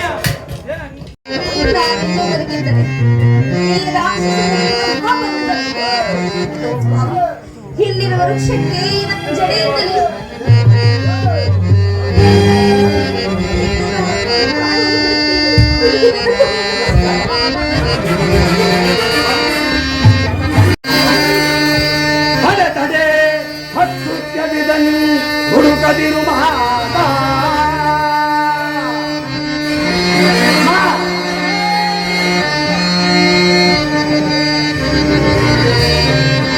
ಇಲ್ಲಿರುವ ವೃಕ್ಷಕ್ಕೆ ಜಡೆಯಿಂದಲೇ ತಡೆ ಹತ್ತು ಕೆಡಿದನು ಹುಡುಕದಿರು ಮಹಾದ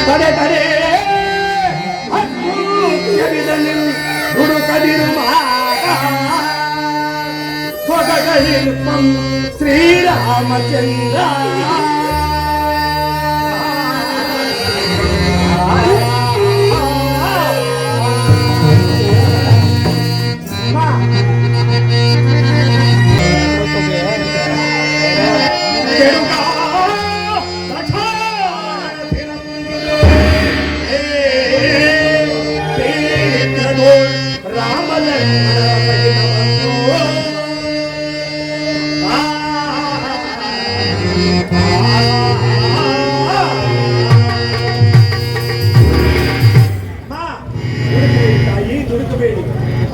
ತಡೆ ತಡೆ ಹತ್ತು ಕೆಡಿದನು ಹುಡುಕದಿರು ಮಹಾದ ಸ್ವಗಗಳಿರ್ಪಂ ಶ್ರೀರಾಮಚಂದ್ರ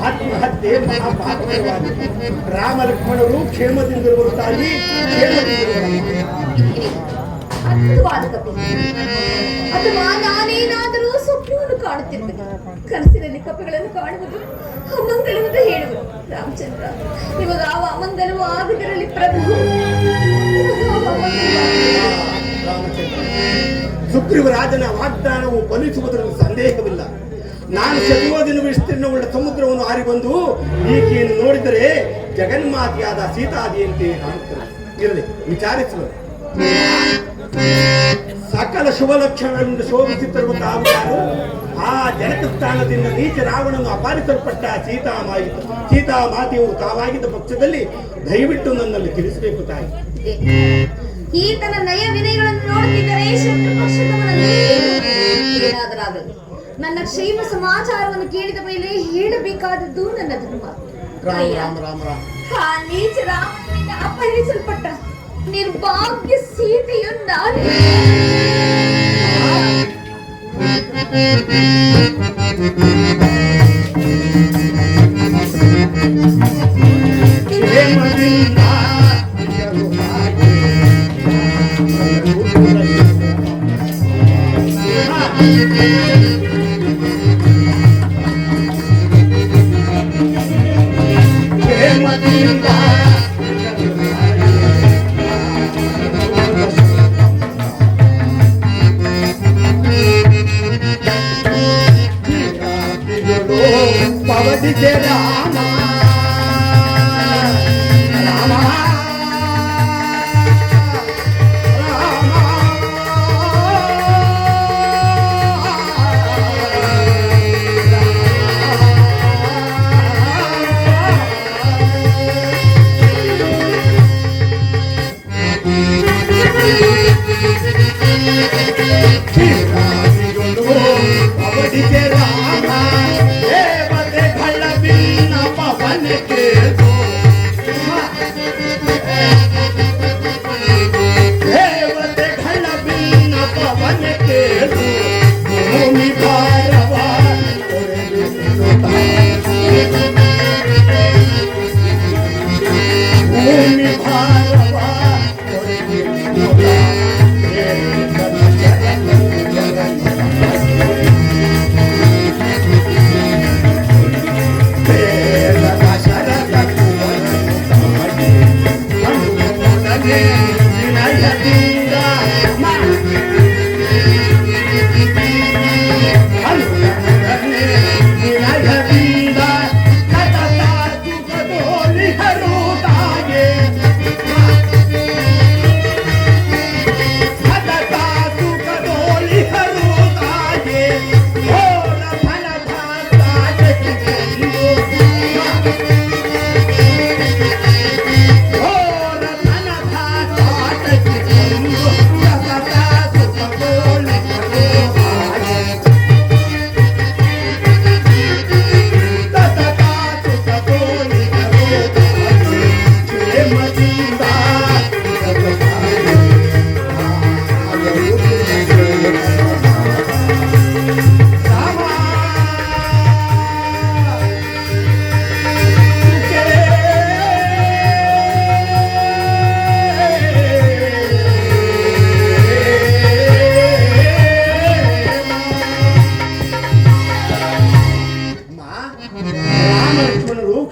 ಆತ್ಮಹತ್ಯೆ ಮಹಾಪಾತಕರವಾಗಿದೆ. ರಾಮ ಲಕ್ಷ್ಮಣರು ಕ್ಷೇಮದಿಂದಿರುವರು ತಾಯಿ, ಕ್ಷೇಮದಿಂದಿರುವರು. ಅದ್ಭುತವಾದ ಕಥೆ. ಅಥವಾ ನಾನೇನಾದರೂ ಸ್ವಪ್ನವನ್ನು ಕಾಣುತ್ತಿದ್ದೇನೆ. ಕನಸಿನಲ್ಲಿ ಕಪ್ಪೆಗಳನ್ನು ಕಾಣುವುದು ಅಮಂಗಲವೆಂದು ಹೇಳುವುದು. ರಾಮಚಂದ್ರ, ಇವಾಗ ಆ ಅಮಂಗಲವು ಆಗದಿರಲಿ ಪ್ರಭು. ರಾಮಚಂದ್ರ, ಸುಗ್ರೀವರಾಜನ ವಾಗ್ದಾನವು ಫಲಿಸುವುದರಲ್ಲಿ ಸಂದೇಹವಿಲ್ಲ. ನಾನು ಶತಯೋಜನ ವಿಸ್ತೀರ್ಣವುಳ್ಳ ಸಮುದ್ರವನ್ನು ಹಾರಿ ಬಂದು ಈಕೆಯನ್ನು ನೋಡಿದರೆ ಜಗನ್ಮಾತೆಯಾದ ಸೀತಾದೇವಿಯಂತೆ ಕಾಣುತ್ತದೆ. ಇರಲಿ, ವಿಚಾರಿಸುವ. ಸಕಲ ಶುಭ ಲಕ್ಷಣಗಳಿಂದ ಶೋಭಿಸುತ್ತಿರುವ ತಾವು ಯಾರು? ಆ ಜನಕ ಸ್ಥಾನದಿಂದ ನೀಚ ರಾವಣನು ಅಪಹರಿಸಲ್ಪಟ್ಟ ಸೀತಾಮಾತೆಯವರು ತಾವಾಗಿದ್ದ ಪಕ್ಷದಲ್ಲಿ ದಯವಿಟ್ಟು ನನ್ನಲ್ಲಿ ತಿಳಿಸಬೇಕು ತಾಯಿ. ಈತನ ನಯ ವಿನಯಗಳನ್ನು ನೋಡುತ್ತಿದ್ದರೆ ಶತ್ರು ಪಕ್ಷದವರಲ್ಲಿ ಏನಾದರಾಗಲಿ. ನನ್ನ ಕ್ಷೇಮ ಸಮಾಚಾರವನ್ನು ಕೇಳಿದ ಮೇಲೆ ಹೇಳಬೇಕಾದದ್ದು ನನ್ನ ಧರ್ಮ. ಆ ನೀಚ ರಾಮನಿಂದ ಅಪಹರಿಸಲ್ಪಟ್ಟ ನಿರ್ಭಾಗ್ಯ ಸೀತೆಯು ನಾನೇ.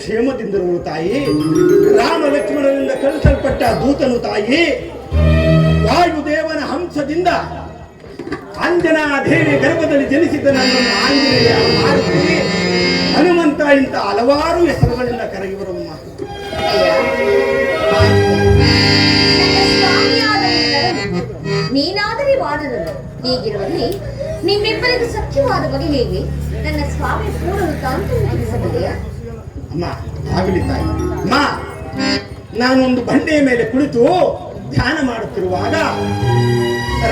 ಕ್ಷೇಮದಿಂದಿರುವರು ತಾಯಿ. ರಾಮ ಲಕ್ಷ್ಮಣರಿಂದ ಕಳಿಸಲ್ಪಟ್ಟ ದೂತನು ತಾಯಿ. ವಾಯುದೇವನ ಹಂಸದಿಂದ ಅಂಜನಾ ದೇವಿ ಗರ್ಭದಲ್ಲಿ ಜನಿಸಿದ ನನ್ನನ್ನು ಆಂಜನೇಯ, ಮಾರುತಿ, ಹನುಮಂತ ಇಂಥ ಹಲವಾರು ಹೆಸರುಗಳಿಂದ ಕರೆಗಿ ಬರುವ ಮಾತು. ನೀನಾದರೆ ವಾದನನು. ಹೀಗಿರುವಲ್ಲಿ ನಿಮ್ಮಿಬ್ಬರಿಗೂ ಸಖ್ಯವಾದ ಬಗೆ ಹೇಗೆ? ನನ್ನ ಸ್ವಾಮಿ ಪೂರ್ಣ ವೃತ್ತಾಂತವನ್ನು ತಿಳಿಸಬಲ್ಲೆಯಾ? ಅಮ್ಮ, ಆಗಲಿ ತಾಯಿ. ಅಮ್ಮ, ನಾನೊಂದು ಬಂಡೆಯ ಮೇಲೆ ಕುಳಿತು ಧ್ಯಾನ ಮಾಡುತ್ತಿರುವಾಗ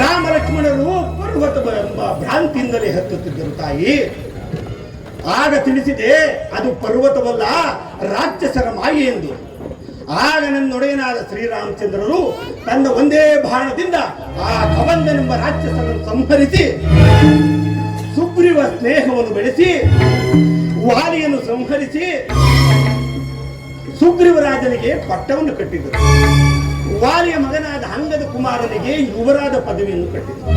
ರಾಮ ಲಕ್ಷ್ಮಣರು ಪರ್ವತ ಎಂಬ ಭ್ರಾಂತಿಯಿಂದಲೇ ಹತ್ತುತ್ತಿದ್ದರು ತಾಯಿ. ಆಗ ತಿಳಿಸಿದೆ ಅದು ಪರ್ವತವಲ್ಲ, ರಾಕ್ಷಸರ ಮಾಯೆ ಎಂದು. ಆಗ ನನ್ನೊಡೆಯನಾದ ಶ್ರೀರಾಮಚಂದ್ರರು ತನ್ನ ಒಂದೇ ಬಾಣದಿಂದ ಆ ಕವಂದನೆಂಬ ರಾಕ್ಷಸರನ್ನು ಸಂಹರಿಸಿ ಸುಗ್ರೀವ ಸ್ನೇಹವನ್ನು ಬೆಳೆಸಿ ವಾಲಿಯನ್ನು ಸಂಹರಿಸಿ ಸುಗ್ರೀವರಾಜನಿಗೆ ಪಟ್ಟವನ್ನು ಕಟ್ಟಿದರು. ವಾಲಿಯ ಮಗನಾದ ಅಂಗದ ಕುಮಾರನಿಗೆ ಯುವರಾದ ಪದವಿಯನ್ನು ಕಟ್ಟಿದರು.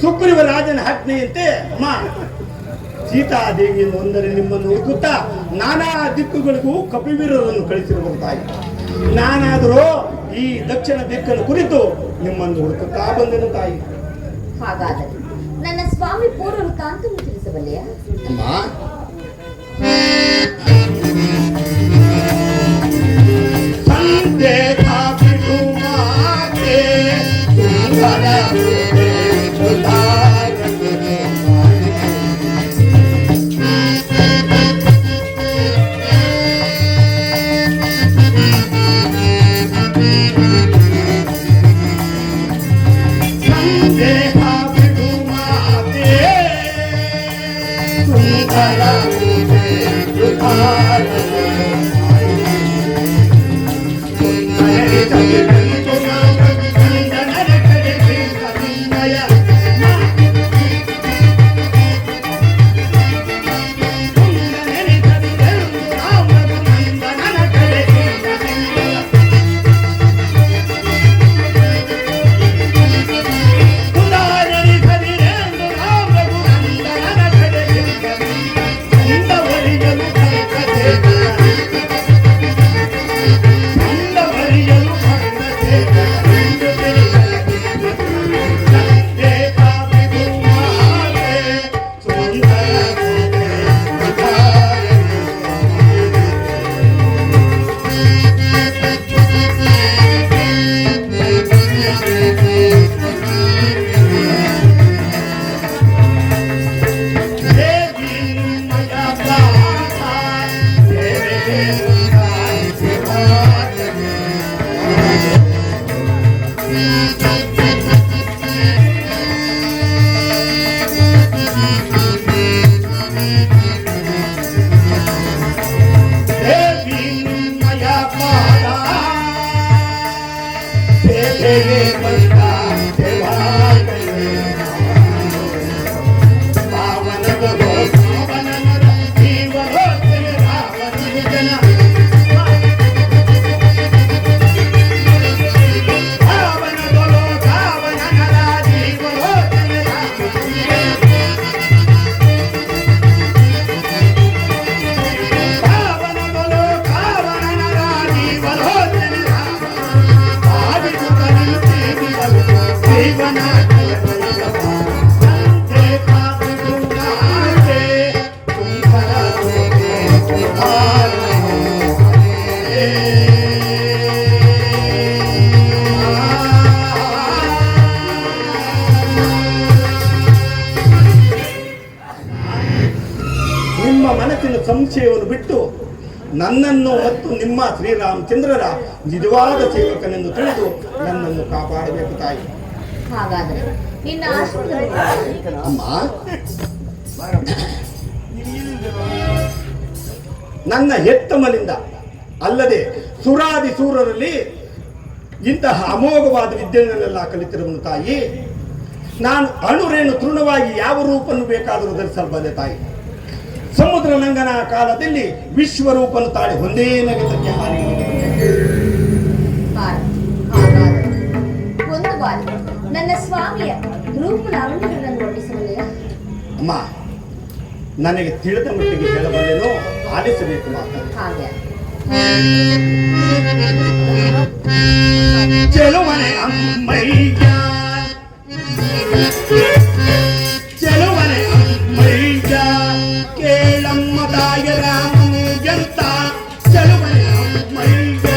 ಸುಗ್ರೀವರಾಜನ ಆಜ್ಞೆಯಂತೆ ಅಮ್ಮ ಸೀತಾದೇವಿಯನ್ನು ಒಂದರೆ ನಿಮ್ಮನ್ನು ಹುಡುಕುತ್ತಾ ನಾನಾ ದಿಕ್ಕುಗಳಿಗೂ ಕಪಿವೀರರನ್ನು ಕಳಿಸಿರುವ ತಾಯಿ. ನಾನಾದರೂ ಈ ದಕ್ಷಿಣ ದಿಕ್ಕನ್ನು ಕುರಿತು ನಿಮ್ಮನ್ನು ಹುಡುಕುತ್ತಾ ಬಂದೆನು ತಾಯಿ. ಹಾಗಾದರೆ ನನ್ನ ಸ್ವಾಮಿ ಪೂರ್ವ ವೃತ್ತಾಂತವನ್ನು ತಿಳಿಸಬಲ್ಲೆಯಾ? ಸಂಶಯವನ್ನು ಬಿಟ್ಟು ನನ್ನನ್ನು ಮತ್ತು ನಿಮ್ಮ ಶ್ರೀರಾಮಚಂದ್ರರ ನಿಜವಾದ ಸೇವಕನೆಂದು ತಿಳಿದು ನನ್ನನ್ನು ಕಾಪಾಡಬೇಕು ತಾಯಿ. ಹಾಗಾದರೆ ನಿನ್ನ ಅಮ್ಮ, ನನ್ನ ಹೆತ್ತಮನಿಂದ ಅಲ್ಲದೆ ಸುರಾದಿ ಸೂರರಲ್ಲಿ ಇಂತಹ ಅಮೋಘವಾದ ವಿದ್ಯೆಗಳನ್ನೆಲ್ಲ ಕಲಿತಿರುವನು ತಾಯಿ. ನಾನು ಅಣುರೇಣು ತೃಣವಾಗಿ ಯಾವ ರೂಪನ್ನು ಬೇಕಾದರೂ ಧರಿಸಲ್ಬಲ್ಲೆ ತಾಯಿ. ಸಮುದ್ರ ನಂಗನ ಕಾಲದಲ್ಲಿ ವಿಶ್ವರೂಪನು ತಾಳಿ ಒಂದೇ ನಗತಕ್ಕೆ ಹಾರಿ ಒಂದು ಬಾರಿ ನನ್ನ ಸ್ವಾಮಿಯ ರೂಪ ಲಾವಣ್ಯಗಳನ್ನು ವರ್ಣಿಸಬಲ್ಲೆಯಾ? ಅಮ್ಮ, ನನಗೆ ತಿಳಿದ ಮಟ್ಟಿಗೆ ಹೇಳಬಲ್ಲೆನೋ ಆಲಿಸಬೇಕು ಮಾತ. ಹಾಗೆ ಚೆಲುವನೆ ಅಮ್ಮಯ್ಯ, ಚೆಲುವನೆ ಅಮ್ಮಯ್ಯ, ಕೇಳಮ್ಮ ತಾಯ ರಾಮನು ಎಂತ ಚೆಲುವನೆ ಅಮ್ಮಯ್ಯ.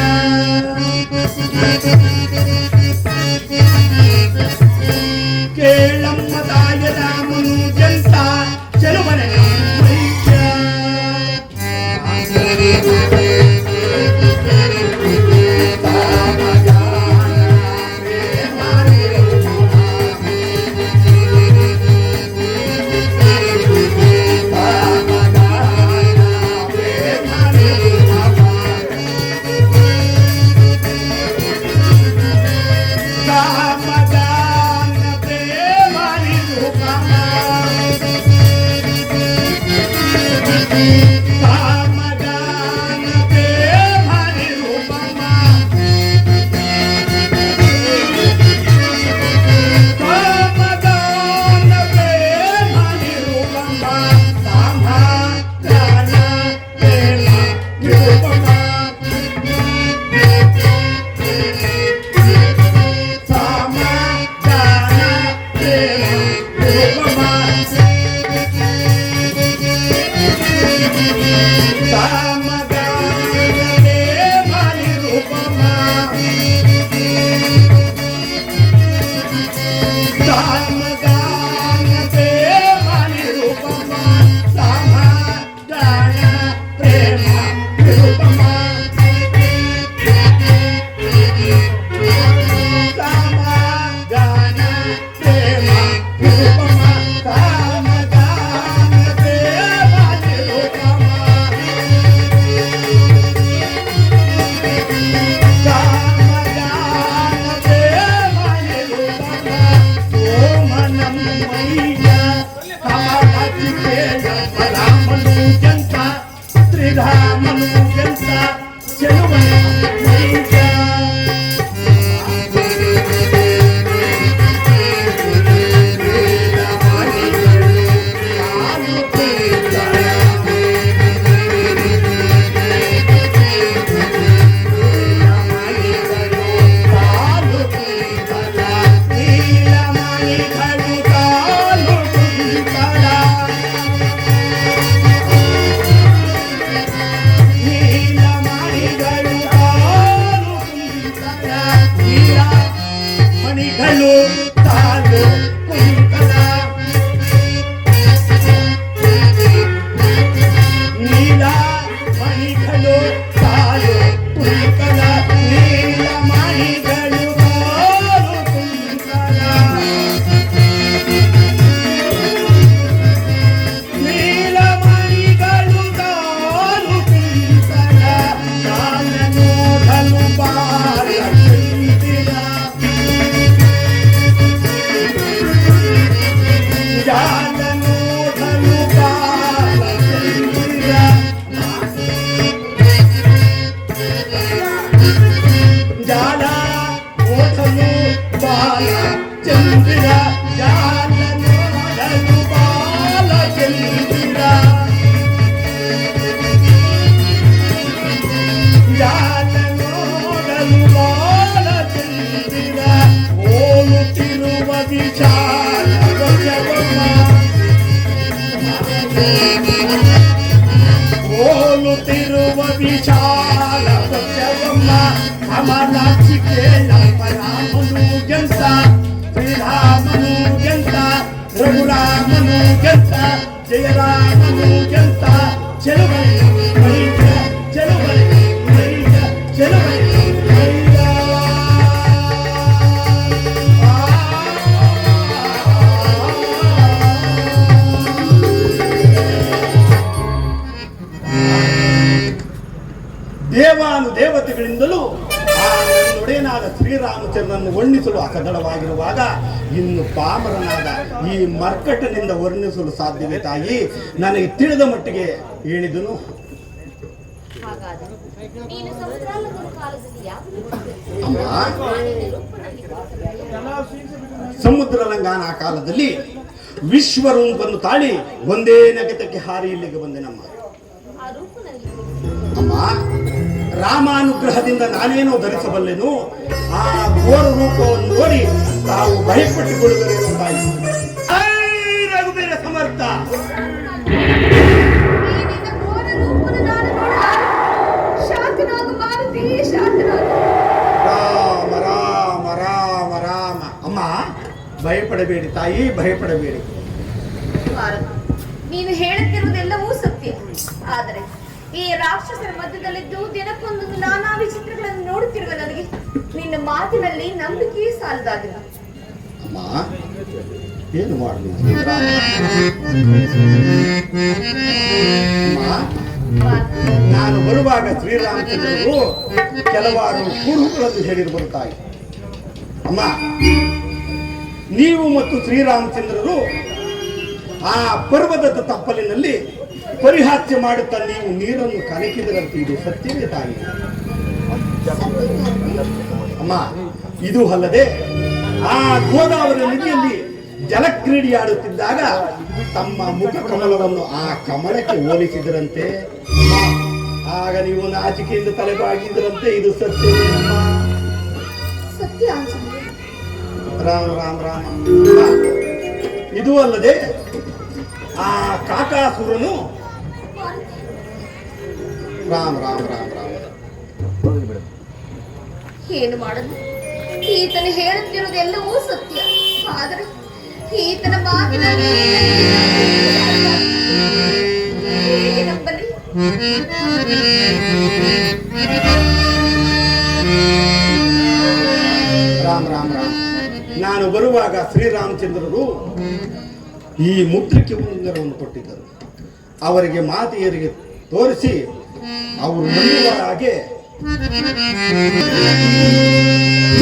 ಕೇಳಮ್ಮ ತಾಯ ರಾಮನು ಎಂತ ಚೆಲುವನೆ ಅಮ್ಮಯ್ಯ. ವಿಶಾಲ ಸತ್ಯವಮ್ಮ ಅಮರಾಕ್ಷಿ ಕೇಳಪ್ಪ ರಾಮನು ಗೆಂತ ಶ್ರೀರಾಮನು ಗೆಂತ ರಘುರಾಮನು ಗೆಂತ ಜಯರಾಮನು ಗೆಂತ ಚೆಲುವೈ ಮೈಯ ಚೆಲುವೈ ಮೈಯ ಚೆಲುವೈ ದೇವಾನು ದೇವತೆಗಳಿಂದಲೂ ಆ ನೊಡೆಯನಾದ ಶ್ರೀರಾಮಚಂದ್ರನನ್ನು ವರ್ಣಿಸಲು ಅಸದಳವಾಗಿರುವಾಗ ಇನ್ನು ಪಾಮರನಾದ ಈ ಮರ್ಕಟನಿಂದ ವರ್ಣಿಸಲು ಸಾಧ್ಯವೇ ತಾಯಿ? ನನಗೆ ತಿಳಿದ ಮಟ್ಟಿಗೆ ಹೇಳಿದನು. ಸಮುದ್ರ ಲಂಘನ ಕಾಲದಲ್ಲಿ ವಿಶ್ವರೂಪವನ್ನು ತಾಳಿ ಒಂದೇ ನಗತಕ್ಕೆ ಹಾರಿ ಇಲ್ಲಿಗೆ ಬಂದೆ ನಮ್ಮ ಆ ರೂಪು ನನಗೆ ಅಮ್ಮ. ರಾಮಾನುಗ್ರಹದಿಂದ ನಾನೇನೋ ಧರಿಸಬಲ್ಲೆನು, ಆ ಘೋರ ರೂಪವನ್ನು ನೋಡಿ ತಾವು ಭಯಪಟ್ಟುಕೊಳ್ಳುವರೇನೋ ತಾಯಿ. ರಘುವೀರ ಸಮರ್ಥ. ಈ ನಿನ್ನ ಘೋರ ರೂಪವನ್ನು ನಾನು ನೋಡಲಾರೆ. ಶಾಂತನಾಗು ಮಾರುತಿ, ಶಾಂತನಾಗು. ರಾಮ ರಾಮ ರಾಮ ರಾಮ. ಅಮ್ಮ ಭಯಪಡಬೇಡಿ ತಾಯಿ, ಭಯಪಡಬೇಡಿ. ಮಾರುತಿ, ನೀನು ಹೇಳುತ್ತಿರುವುದೆಲ್ಲವೂ ಸತ್ಯ. ಆದರೆ ಈ ರಾಕ್ಷಸರ ಮಧ್ಯದಲ್ಲಿದ್ದು ದಿನಕ್ಕೊಂದೊಂದು ನಾನಾ ವಿಚಿತ್ರಗಳನ್ನು ನೋಡುತ್ತಿರುವ ನನಗೆ ನಿನ್ನ ಮಾತಿನಲ್ಲಿ ನಂಬಿಕೆಯೇ ಸಾಲದಾಗಿಲ್ಲ. ಅಮ್ಮ ಏನು ಮಾಡಲಿ ನಾನು ಬರುವಾಗ ಶ್ರೀರಾಮಚಂದ್ರರು ಕೆಲವಾರು ಕುರುಹುಗಳನ್ನು ಹೇಳಿರುವರು ತಾಯಿ. ಅಮ್ಮ, ನೀವು ಮತ್ತು ಶ್ರೀರಾಮಚಂದ್ರರು ಆ ಪರ್ವತದ ತಪ್ಪಲಿನಲ್ಲಿ ಪರಿಹಾಸ್ಯ ಮಾಡುತ್ತಾ ನೀವು ನೀರನ್ನು ಕಲಕಿದರಂತೆ, ಇದು ಸತ್ಯವೇ ತಾಯಿ? ಅಮ್ಮ, ಇದು ಅಲ್ಲದೆ ಆ ಗೋದಾವರಿ ನದಿಯಲ್ಲಿ ಜಲಕ್ರೀಡೆಯಾಡುತ್ತಿದ್ದಾಗ ತಮ್ಮ ಮುಖ ಕಮಲವನ್ನು ಆ ಕಮಲಕ್ಕೆ ಹೋಲಿಸಿದರಂತೆ. ಆಗ ನೀವು ನಾಚಿಕೆಯಿಂದ ತಲೆಬಾಗಿದ್ದರಂತೆ, ಇದು ಸತ್ಯವೇ ಅಮ್ಮ? ಸತ್ಯ ಆಂಜನೇಯ. ರಾಮ ರಾಮ ರಾಮ. ಇದು ಅಲ್ಲದೆ ಆ ಕಾಕಾಸುರನು ರಾಮ ರಾಮ ರಾಮ ರಾಮ. ಏನು ಮಾಡಲು? ಈತನು ಹೇಳುತ್ತಿರುವುದೆಲ್ಲವೂ ಸತ್ಯ. ಆದರೆ ಈತನ ಮಾತಿನಲ್ಲಿ ಹೇಗೆ ನಂಬಲಿ? ರಾಮ ರಾಮ ರಾಮ. ನಾನು ಬರುವಾಗ ಶ್ರೀರಾಮಚಂದ್ರರು ಈ ಮುದ್ರಿಕೆ ಉಂಗುರವನ್ನು ಕೊಟ್ಟಿದ್ದರು. ಅವರಿಗೆ ಮಾತೆಯರಿಗೆ ತೋರಿಸಿ ಅವರು ನಂಬುವ ಹಾಗೆ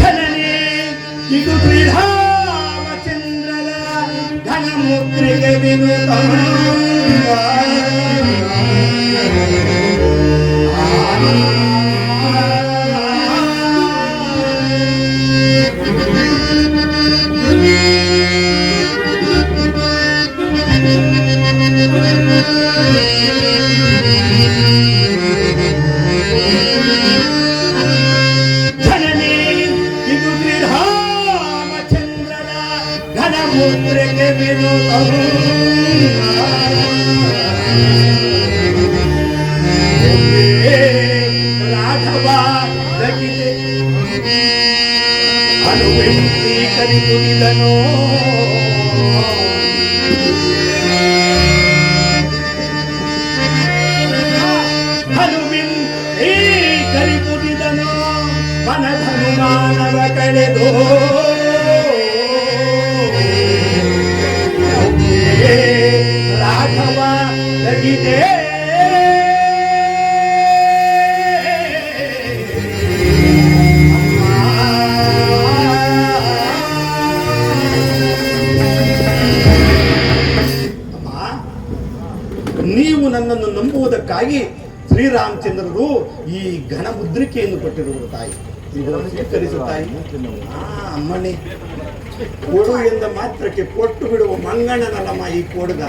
ಜನನೇ ಇದು ಶ್ರೀರಾಮಚಂದ್ರನ ಘನ ಮುದ್ರಿಕೆ ವಿನುತ ಜನನೇ ಇದು ಶ್ರೀರಾಮಚಂದ್ರನ ಘನ ಮುದ್ರಿಕೆ ವಿನುತ ರಾಘವ ದಗಿಲೆ ಅನುವೆಂತೀಕರಿಸುವುದನೋ ಕರಿಪುದಿದನೋ ಮನಧನುಮಾನವ ಕಳೆದೋ ರಾಘವ ಲಗಿದೆ ನೀವು ನನ್ನನ್ನು ನಂಬುವುದಕ್ಕಾಗಿ ಶ್ರೀರಾಮಚಂದ್ರರು ಈ ಘನ ಮುದ್ರಿಕೆಯನ್ನು ಕೊಟ್ಟಿರುವರು ತಾಯಿ. ಇದನ್ನು ಸ್ವೀಕರಿಸು ತಾಯಿ. ಅಮ್ಮಣಿ ಕೊಡು ಎಂದ ಮಾತ್ರಕ್ಕೆ ಕೊಟ್ಟು ಬಿಡುವ ಮಂಗಣ್ಣನಲ್ಲಮ್ಮ ಈ ಕೊಡುಗ.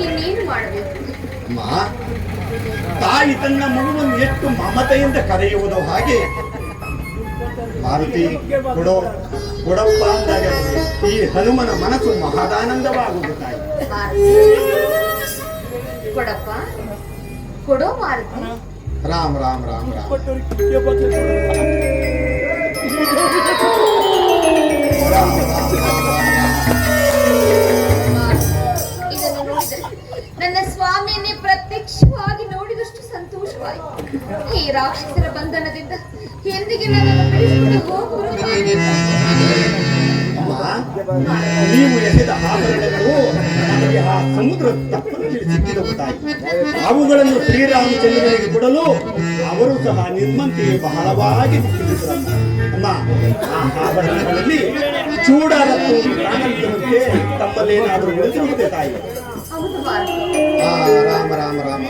ಇನ್ನೇನು ಮಾಡಬೇಕು? ಅಮ್ಮ, ತಾಯಿ ತನ್ನ ಮಗುವನ್ನು ಎಷ್ಟು ಮಮತೆಯಿಂದ ಕರೆಯುವುದೋ ಹಾಗೆ ಮಾರುತಿ ಕೊಡೋ ಕೊಡಪ್ಪ ಅಂದಾಗ ಈ ಹನುಮನ ಮನಸ್ಸು ಮಹದಾನಂದವಾಗುವುದು ತಾಯಿ. ಕೊಡಪ್ಪ, ಕೊಡೋ ಮಾರುತಿ. ರಾಮ ರಾಮ ರಾಮ ರಾಮ. ಇದನ್ನು ನೋಡಿದರೆ ನನ್ನ ಸ್ವಾಮಿಯನ್ನೇ ಪ್ರತ್ಯಕ್ಷವಾಗಿ ನೋಡಿದಷ್ಟು ಸಂತೋಷವಾಯಿತು. ಈ ರಾಕ್ಷಸರ ಬಂಧನದಿಂದ ಎಂದಿಗೆ ನನ್ನನ್ನು ಬಿಡಿಸಿಕೊಂಡು ಹೋಗುವರು. ನೀವು ಎಸೆದ ಆಭರಣಗಳು ನಮಗೆ ಆ ಸಮುದ್ರ ತಪ್ಪಲಲ್ಲಿ ಸಿಕ್ಕಿದವು ತಾಯಿ. ಅವುಗಳನ್ನು ಶ್ರೀರಾಮಚಂದ್ರನಿಗೆ ಕೊಡಲು ಅವರು ಸಹ ನಿಮ್ಮಂತೆಯೇ ಬಹಳವಾಗಿ ದುಃಖಿಸಿದ್ರಮ್ಮ. ಅಮ್ಮ, ಆ ಆಭರಣಗಳಲ್ಲಿ ಚೂಡಾರತ್ತು ಕಾಣಂತೆ ತಮ್ಮಲ್ಲೇನಾದರೂ ಉಳಿದಿರುತ್ತದೆ ತಾಯಿ. ರಾಮ ರಾಮ ರಾಮ.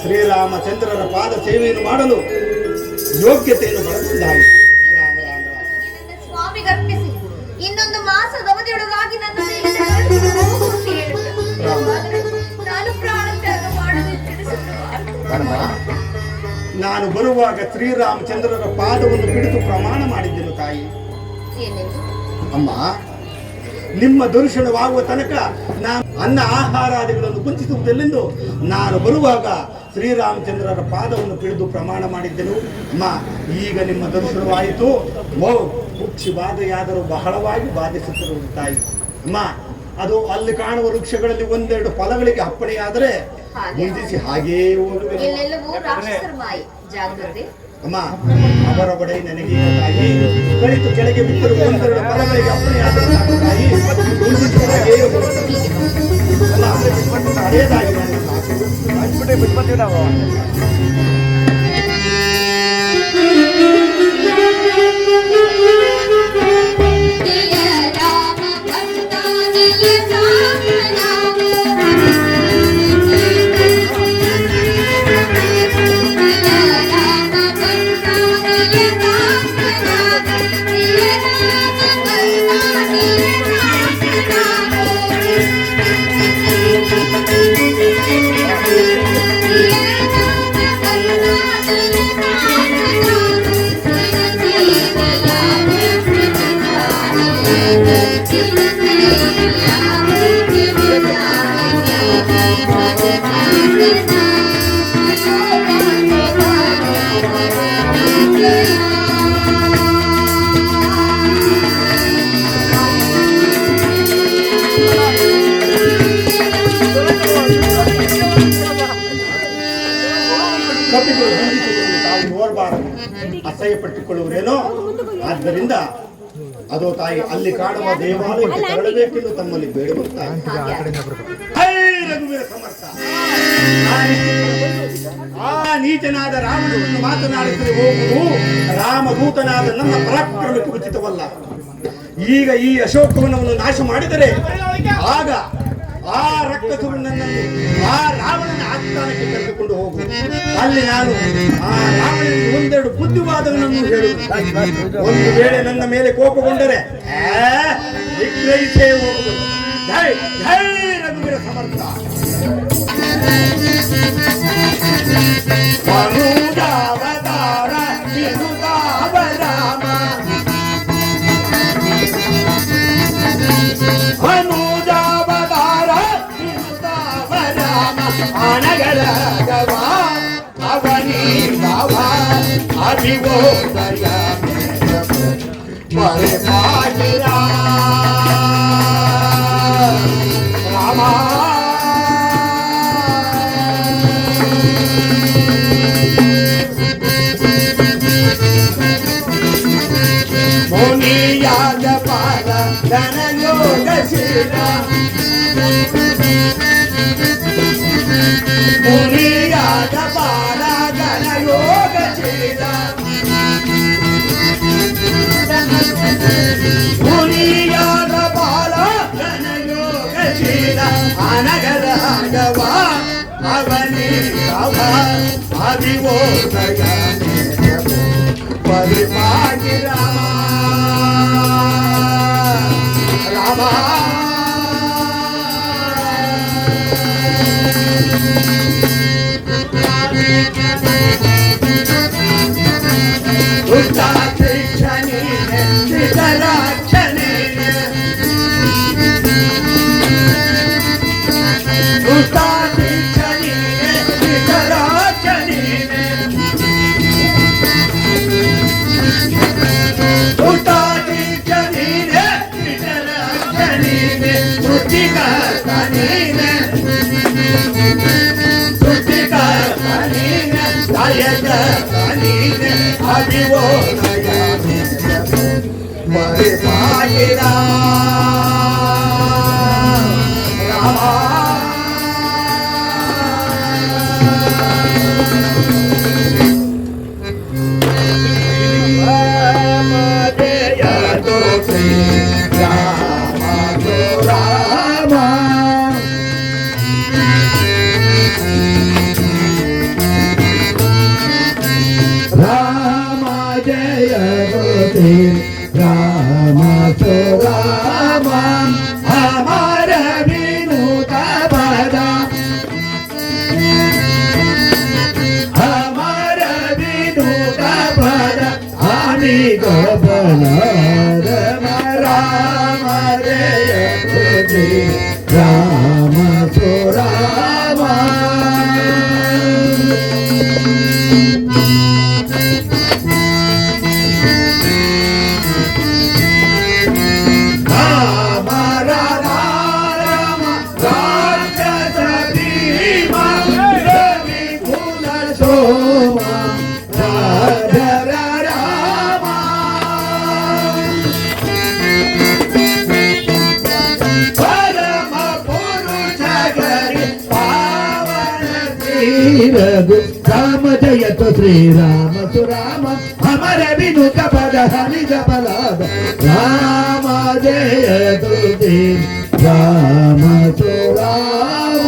ಶ್ರೀರಾಮಚಂದ್ರರ ಪಾದ ಸೇವೆಯನ್ನು ಮಾಡಲು ಯೋಗ್ಯತೆಯನ್ನು ಬಳಸಿದ್ದಾಯಿತು. ಸ್ವಾಮಿಗರ್ಪಿಸಿ ಇನ್ನೊಂದು ಮಾಸದ ಅವಧಿಯೊಳಗಾಗಿ ನನ್ನ ಅಣ್ಣ, ನಾನು ಬರುವಾಗ ಶ್ರೀರಾಮಚಂದ್ರರ ಪಾದವನ್ನು ಹಿಡಿದು ಪ್ರಮಾಣ ಮಾಡಿದ್ದೆನು ತಾಯಿ. ಏನೆಂದು? ಅಮ್ಮ, ನಿಮ್ಮ ದರ್ಶನವಾಗುವ ತನಕ ನಾನು ಅನ್ನ ಆಹಾರಾದಿಗಳನ್ನು ಕುಂಚಿಸುವುದೆಲ್ಲೆಂದು ನಾನು ಬರುವಾಗ ಶ್ರೀರಾಮಚಂದ್ರರ ಪಾದವನ್ನು ಹಿಡಿದು ಪ್ರಮಾಣ ಮಾಡಿದ್ದೆನು. ಅಮ್ಮ, ಈಗ ನಿಮ್ಮ ದರ್ಶನವಾಯಿತು. ಪಕ್ಷಿ ಬಾಧೆಯಾದರೂ ಬಹಳವಾಗಿ ಬಾಧಿಸುತ್ತಿರುವುದು ತಾಯಿ. ಅಮ್ಮ, ಅದು ಅಲ್ಲಿ ಕಾಣುವ ವೃಕ್ಷಗಳಲ್ಲಿ ಒಂದೆರಡು ಫಲಗಳಿಗೆ ಅಪ್ಪಣೆಯಾದರೆ ಮುಂದಿಸಿ ಹಾಗೇ ಹೋಗುವೆ. ಇಲ್ಲೆಲ್ಲವೂ ರಾಕ್ಷಸರ ಮಾಯಿ, ಜಾಗ್ರತೆ. ಅಮ್ಮ, ಅವರ ಬಡೆ ನನಗೆ ತಾಯಿ. ಕಳಿತು ಕೆಳಗೆ ಬಿಟ್ಟರು ಒಂದೆರಡು ಫಲಗಳಿಗೆ ಅಪ್ಪಣೆಯಾದರೆ ಸಾಕು ತಾಯಿ, ಮುಂದಿಸಿ ಹಾಗೇ ಹೋಗುವೆ. ಅಮ್ಮ, ಅದೇದಾಗಿ ನನ್ನ ಆಸೆ. ತಾವು ನೋಡಬಾರದು, ಅಸಹ್ಯ ಪಟ್ಟುಕೊಳ್ಳುವುದೇನೋ. ಆದ್ದರಿಂದ ಅದೋ ತಾಯಿ, ಅಲ್ಲಿ ಕಾಣುವ ದೇವಾಲಯಕ್ಕೆ ತೆರಳಬೇಕೆಂದು ತಮ್ಮಲ್ಲಿ ಬೇಡುತ್ತಾರೆ. ರಘುವೀರ ಸಮರ್ಥ, ಆ ನೀಚನಾದ ರಾಮನನ್ನು ಮಾತನಾಡುತ್ತದೆ ಹೋಗುವುದು ರಾಮದೂತನಾದ ನನ್ನ ಪರಾಕ್ರಮಕ್ಕೆ ಉಚಿತವಲ್ಲ. ಈಗ ಈ ಅಶೋಕವನವನ್ನು ನಾಶ ಮಾಡಿದರೆ ಆಗ ಆ ರಕ್ಕಸರು ನನ್ನನ್ನು ಆ ರಾವಣನ ಆಸ್ಥಾನಕ್ಕೆ ಕರೆದುಕೊಂಡು ಹೋಗು. ಅಲ್ಲಿ ನಾನು ಆ ರಾವಣನಿಗೆ ಒಂದೆರಡು ಬುದ್ಧಿವಾದಗಳನ್ನು ಹೇಳುವುದು. ಒಂದು ವೇಳೆ ನನ್ನ ಮೇಲೆ ಕೋಪಗೊಂಡರೆ ನಿಗ್ರಹಿಸೇ ಹೋಗುವುದು. ಜೈ ಜೈ ರಘುವೀರ ಸಮರ್ಥ. ಮನುಜಾವತಾರ ರಾಮ, ಅನಗರಗವ ಅವನೀಗವ ಅಭಿವೋದಯ ಪರಿಪಾಲಿರ ರಾಮ. ಮುನಿಯಾದ ಪಾದ ಧನಯೋಗಶೀಲ, ಮುನಿಯಾದ ಬಾಲ ಘನಯೋಗಶೀಲ, ಮುನಿಯಾದ ಬಾಲ ಘನಯೋಗಶೀಲ ಅನಗರಾಗವ ಅವನೇ ಅವ ಅಭಿವೋದಯ ಪರಿಪಾಟಿ ರಾಮ ರಾಮ. राम तो राम हमार विनुता बदा ರಾಮ ಸುರಾಮ ರಾಮ ರಾಮ ರಾಮ ರಾಕ್ಷಸ ಭೀಮ ರವಿ ಕುಲ ಸೋಮ ರಾಜರ ರಾಮ ಪರಮ ಪುರುಷ ಗರಿ ಪಾವನ ತೀರಗು ರಾಮ ಜಯತು ಶ್ರೀರಾಮ ಸುರಾಮ ಅಮರ ವಿನುತ ಪದ ಹರಿಜ ಬಲಾದ ರಾಮ ಜಯತು ಶ್ರೀ ರಾಮ ಸುರಾಮ